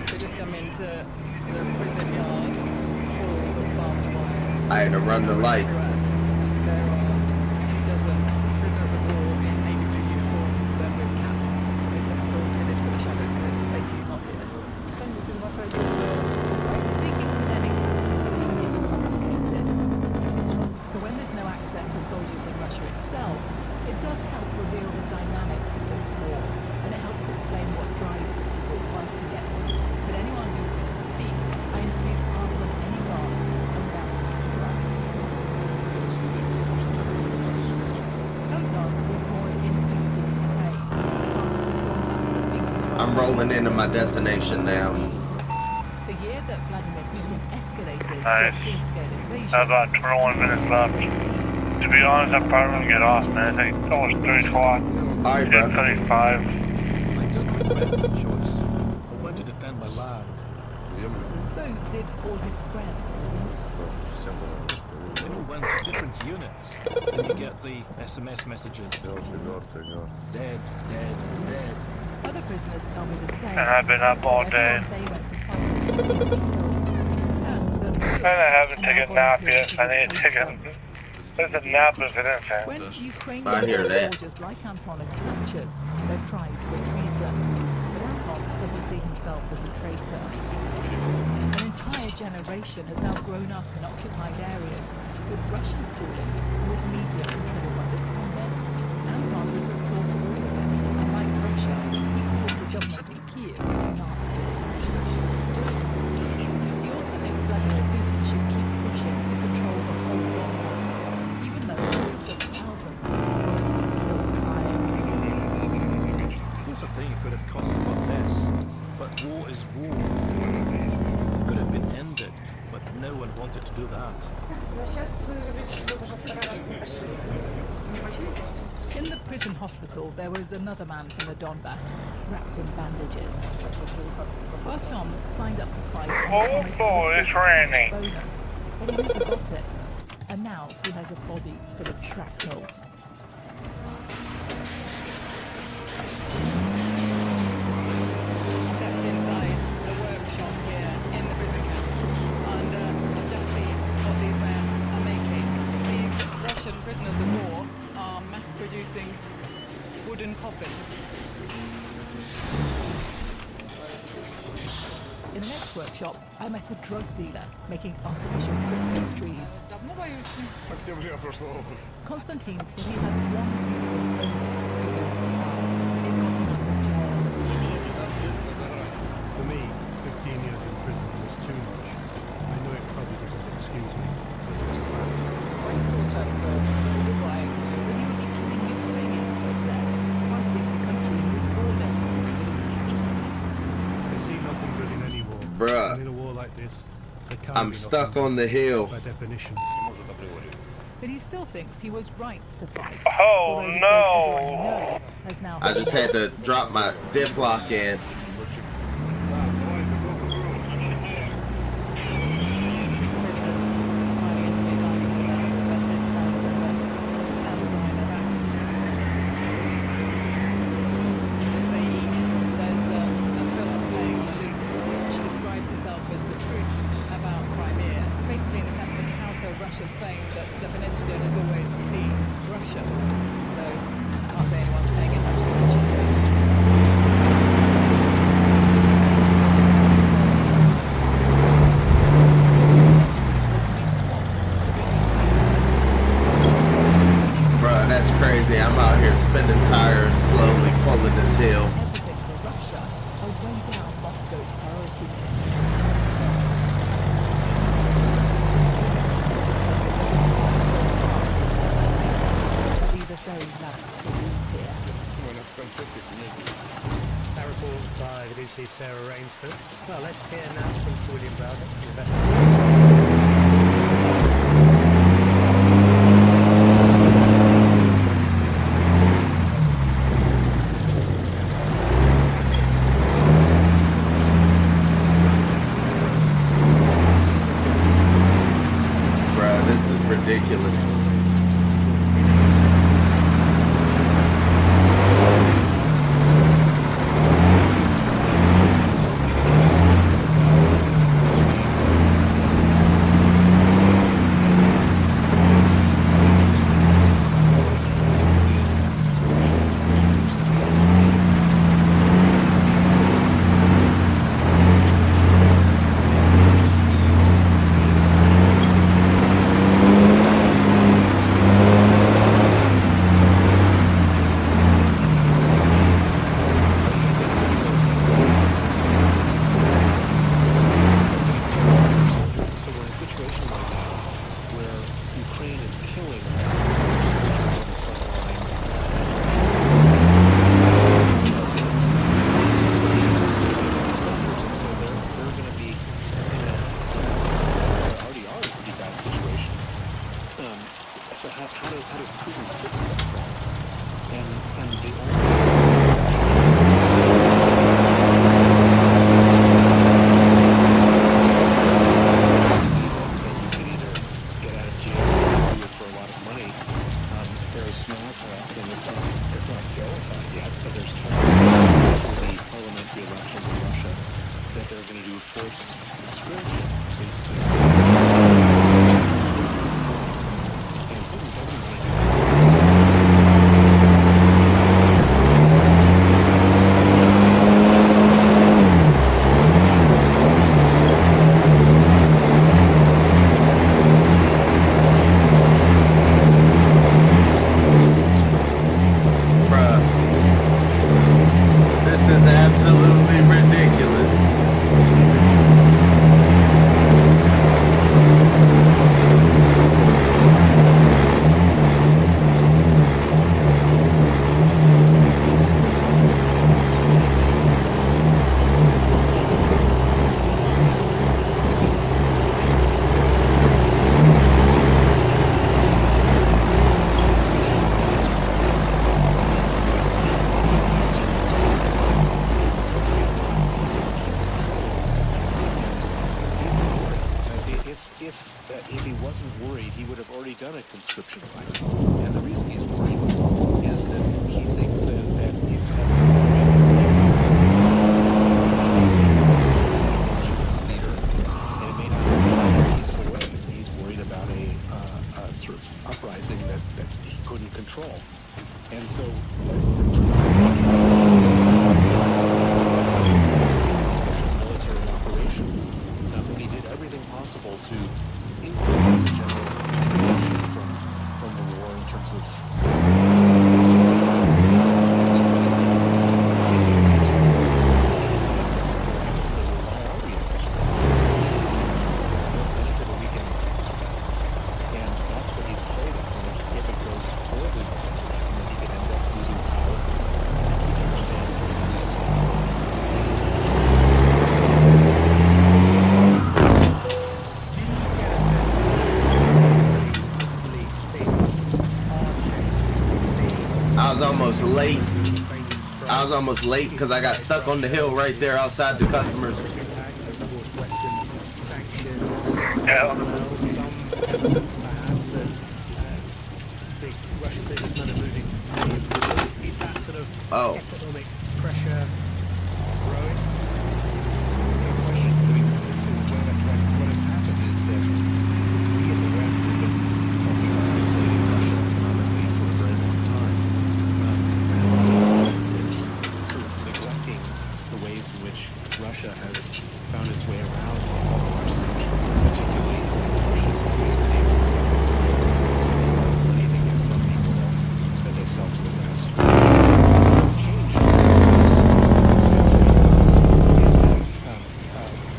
S9: They just come into the prison yard, coils of barbed wire.
S1: I had to run the light.
S9: There are a few dozen prisoners of war in navy blue uniforms and with caps. They just still headed for the shadows because they keep not in it. Speaking to them in captivity is complicated. But when there's no access to soldiers in Russia itself, it does help reveal the dynamics of this war, and it helps explain what drives the people fighting it. But anyone who wishes to speak, I interviewed far from any guards around Iraq. Anton was born in eastern Ukraine. Part of the Donbass has been controlled.
S1: I'm rolling into my destination now.
S9: The year that Vladimir Putin escalated
S2: Nice.
S9: to a full-scale invasion.
S2: About 21 minutes left. To be honest, I'm probably gonna get off, man. I think it's almost 3 o'clock.
S1: Alright, bro.
S2: 35.
S10: I took my choice. I want to defend my land.
S9: So did all his friends.
S10: They all went to different units. And you get the SMS messages. Dead, dead, dead.
S9: Other prisoners tell me the same.
S2: And I've been up all day.
S9: Everyone they went to fight has been killed.
S2: And I haven't taken a nap yet. I need to take a... There's a nap if it isn't.
S9: When Ukrainian
S1: I hear that.
S9: soldiers like Anton are captured, they're tried for treason. But Anton doesn't see himself as a traitor. An entire generation has now grown up in occupied areas, with Russian schooling and with media controlled by the Kremlin. Anton was absorbed all of it, and like Russia, he calls the government in Kiev Nazis. He also thinks Vladimir Putin should keep pushing to control the whole Donbass, even though hundreds of thousands are killed trying.
S10: Of course, I think it could have cost a lot less. But war is war. It could have been ended, but no one wanted to do that.
S9: In the prison hospital, there was another man from the Donbass, wrapped in bandages. Artyom signed up to fight and
S2: Oh
S9: promised
S2: boy,
S9: a
S2: it's raining.
S9: bonus, but he never got it. And now he has a body full of shrapnel. Stepped inside the workshop here in the prison camp, and I've just seen what these men are making. These Russian prisoners of war are mass-producing wooden coffins. In the next workshop, I met a drug dealer making artificial Christmas trees. Konstantin said he had one reason only to go into fight. It
S1: Bruh.
S5: And in a war like this, there can't
S1: I'm
S5: be
S1: stuck
S5: nothing
S1: on the hill.
S5: by definition.
S9: But he still thinks he was right to fight.
S2: Oh,
S9: although he
S2: no.
S9: says everyone he knows has now
S1: I just had to drop my diff lock in.
S9: prisoners filing into the dining room now with their heads bowed lower, hands behind their backs. As they eat, there's a film playing on a loop which describes itself as the truth about Crimea, basically an attempt to counter Russia's claim that the peninsula has always been Russian, though I can't say anyone's paying it much attention.
S1: Bruh, that's crazy. I'm out here spinning tires, slowly pulling this hill.
S9: Everything for Russia, away down Moscow's priority list. Will be the very last to leave here.
S5: That report by the BBC's Sarah Rainsford. Well, let's hear now from Sir William Browder, the investigator.
S1: Bruh, this is ridiculous.
S6: So we're in a situation right now where Ukraine is killing so they're going to be in already are in a pretty bad situation. So how does Putin fix that problem? And the only that you can either get out of jail or do it for a lot of money. There is small talk, and it's not verified yet, but there's talk for the parliamentary elections in Russia that they're going to do forced conscription, basically. And Putin doesn't want to do that.
S1: Bruh. This is absolutely ridiculous.
S6: If he wasn't worried, he would have already done a conscription by now. And the reason he's worried is that he thinks that if that's leader, and it may not be in a peaceful way, he's worried about a sort of uprising that he couldn't control. And so military operation, he did everything possible to insulate the general from the war in terms of
S1: late. I was almost late because I got stuck on the hill right there outside the customers.
S2: Yeah.
S5: Some evidence perhaps that big Russian businessmen are moving money into the Middle East. Is that sort of economic pressure growing?
S6: No question. I mean, what has happened is that we in the West have been talking about isolating Russia economically for a very long time. Sort of neglecting the ways in which Russia has found its way around all of our sanctions, particularly Russia's always been able to sell money they get from the oil that they sell to the West. What's changed since we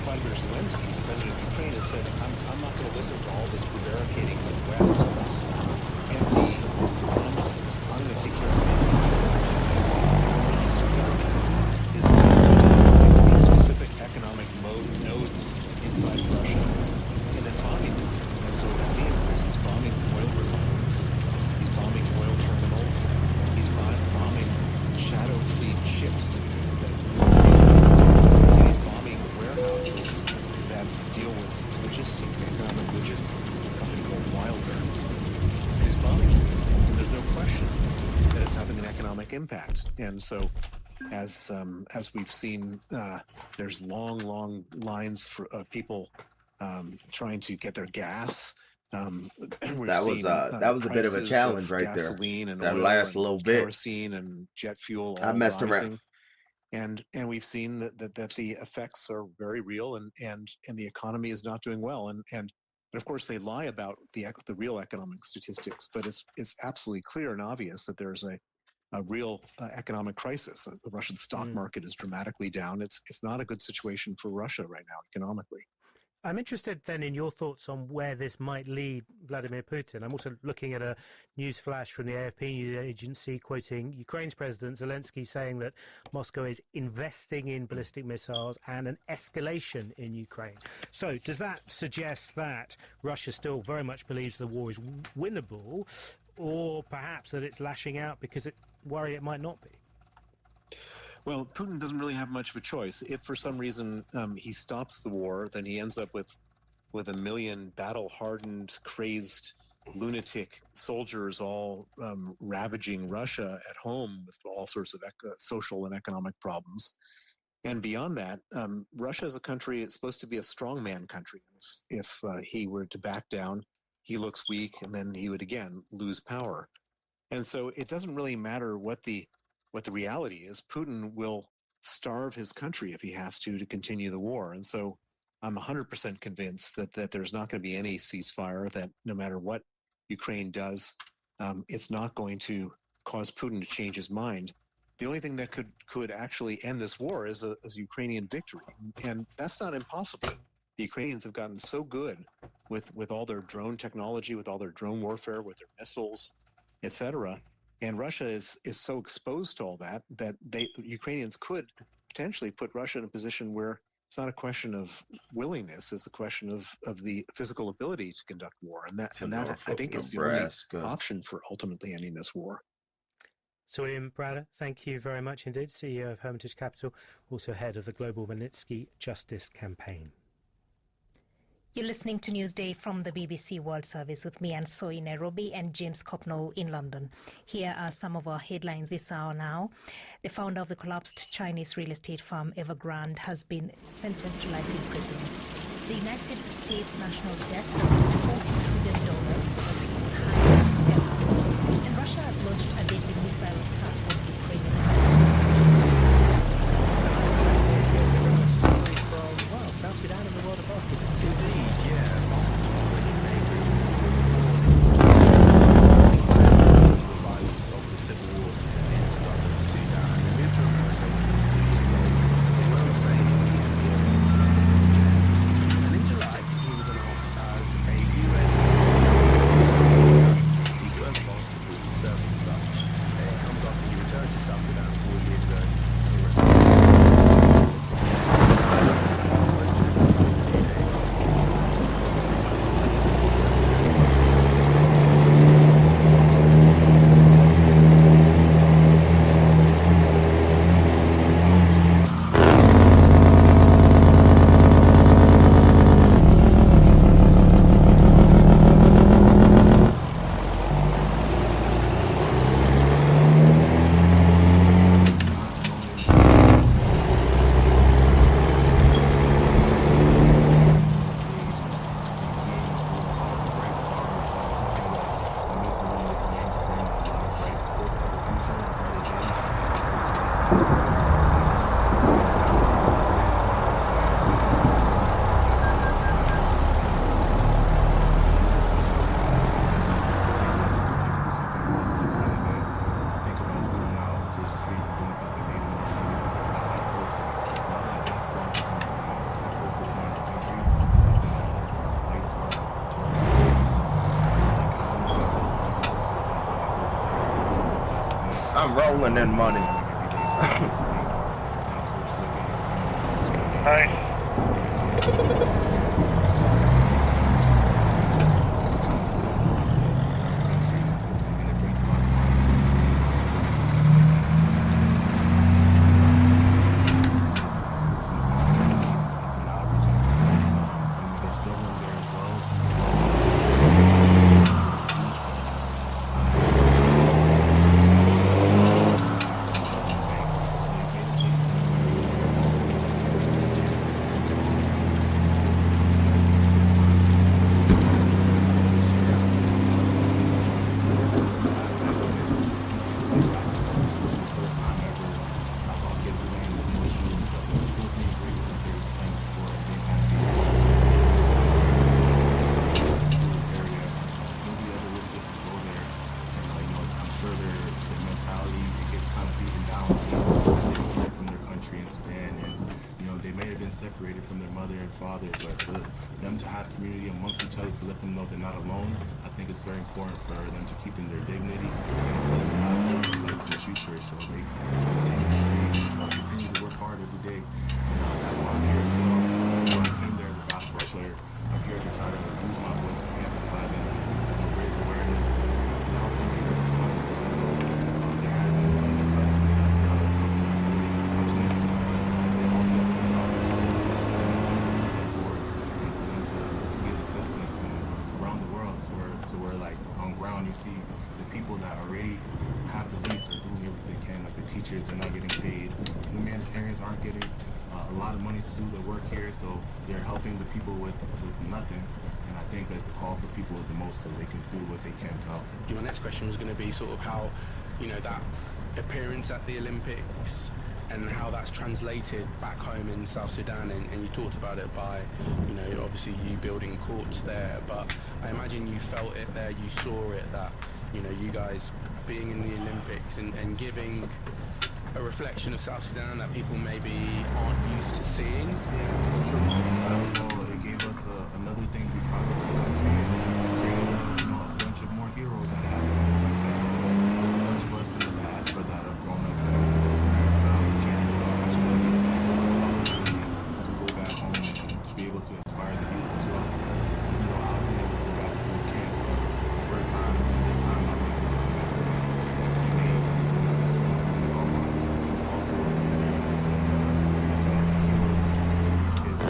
S6: Vladimir Zelensky, the president of Ukraine, has said, I'm not going to listen to all this prevaricating of the West and this empty promises. I'm going to take care of business myself. What he's done is these specific economic nodes inside Russia and then bombing them. And so what that means is he's bombing oil refineries, he's bombing oil terminals, he's bombing shadow fleet ships that move and he's bombing warehouses that deal with logistics, economic logistics. There's a company called Wildberries. He's bombing these things, and there's no question that it's having an economic impact. And so as we've seen, there's long lines for people trying to get their gas.
S1: That was a bit of a challenge right there.
S6: And
S1: that
S6: oil
S1: last
S6: and
S1: little bit.
S6: kerosene and jet fuel.
S1: I messed around.
S6: And we've seen that the effects are very real, and the economy is not doing well. And of course they lie about the real economic statistics, but it's absolutely clear and obvious that there's a real economic crisis. The Russian stock market is dramatically down. It's not a good situation for Russia right now economically.
S5: I'm interested then in your thoughts on where this might lead Vladimir Putin. I'm also looking at a news flash from the AFP news agency quoting Ukraine's President Zelensky saying that Moscow is investing in ballistic missiles and an escalation in Ukraine. So does that suggest that Russia still very much believes the war is winnable, or perhaps that it's lashing out because it worry it might not be?
S6: Well, Putin doesn't really have much of a choice. If for some reason he stops the war, then he ends up with 1 million battle-hardened, crazed, lunatic soldiers all ravaging Russia at home with all sorts of social and economic problems. And beyond that, Russia is a country, it's supposed to be a strongman country. If he were to back down, he looks weak, and then he would again lose power. And so it doesn't really matter what the reality is. Putin will starve his country if he has to continue the war. And so I'm 100% convinced that there's not going to be any ceasefire, that no matter what Ukraine does, it's not going to cause Putin to change his mind. The only thing that could actually end this war is a Ukrainian victory. And that's not impossible. The Ukrainians have gotten so good with all their drone technology, with all their drone warfare, with their missiles, etc. And Russia is so exposed to all that the Ukrainians could potentially put Russia in a position where it's not a question of willingness, it's a question of the physical ability to conduct war. And that I think is the only option for ultimately ending this war.
S5: So William Browder, thank you very much indeed, CEO of Hermitage Capital, also head of the Global Magnitsky Justice Campaign.
S3: You're listening to Newsday from the BBC World Service with me, Anne Soy, in Nairobi, and James Copnall in London. Here are some of our headlines this hour now. The founder of the collapsed Chinese real estate firm Evergrande has been sentenced to life in prison. The United States national debt has hit $40 trillion, that's its highest ever. And Russia has launched a deadly missile attack on the Ukrainian capital.
S5: South Sudan in the world of basketball.
S10: Indeed, yeah. Basketball already angry the violence of the civil war in southern Sudan. And moved to America when he was 2 years old. They were playing in the NBA in the Southern Games. And in July, he was announced as a UN the first basketball to serve as such. It comes after he returned to South Sudan 4 years ago.
S1: I'm rolling in money.
S2: Nice.
S10: Separated from their mother and father, but for them to have community amongst each other, to let them know they're not alone, I think it's very important for them to keep in their dignity and for them to have a life in the future. So they continue to work hard every day. That's why I'm here as well. When I came there as a basketball player, I'm here to try to use my voice to amplify them, raise awareness, and help them get more funds. There have been funding cuts, and that's something that's really unfortunate. But it also means opportunity for people to step forward and for them to get assistance around the world. So we're like on ground, you see the people that already have the least are doing everything they can. Like the teachers are not getting paid. The humanitarians aren't getting a lot of money to do their work here, so they're helping the people with nothing. And I think that's a call for people with the most, so they can do what they can to help.
S11: My next question was going to be sort of how, that appearance at the Olympics and how that's translated back home in South Sudan, and you talked about it by, obviously you building courts there, but I imagine you felt it there, you saw it, that, you guys being in the Olympics and giving a reflection of South Sudan that people maybe aren't used to seeing.
S10: Yeah, it's true. Basketball, it gave us another thing to be proud of as a country, and created a bunch of more heroes and athletes like that. So there's a bunch of us in the diaspora that have grown up in Canada, Australia, and there's this opportunity to go back home and to be able to inspire the youth as well. So, I've been able to go back to do camp the first time, and this time I'll be able to come back with my teammate and my best friends that we all want. It's also really nice and heroes to these kids.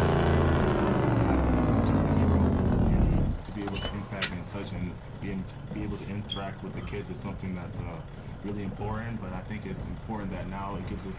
S10: To be able to impact and touch and be able to interact with the kids is something that's really important, but I think it's important that now it gives us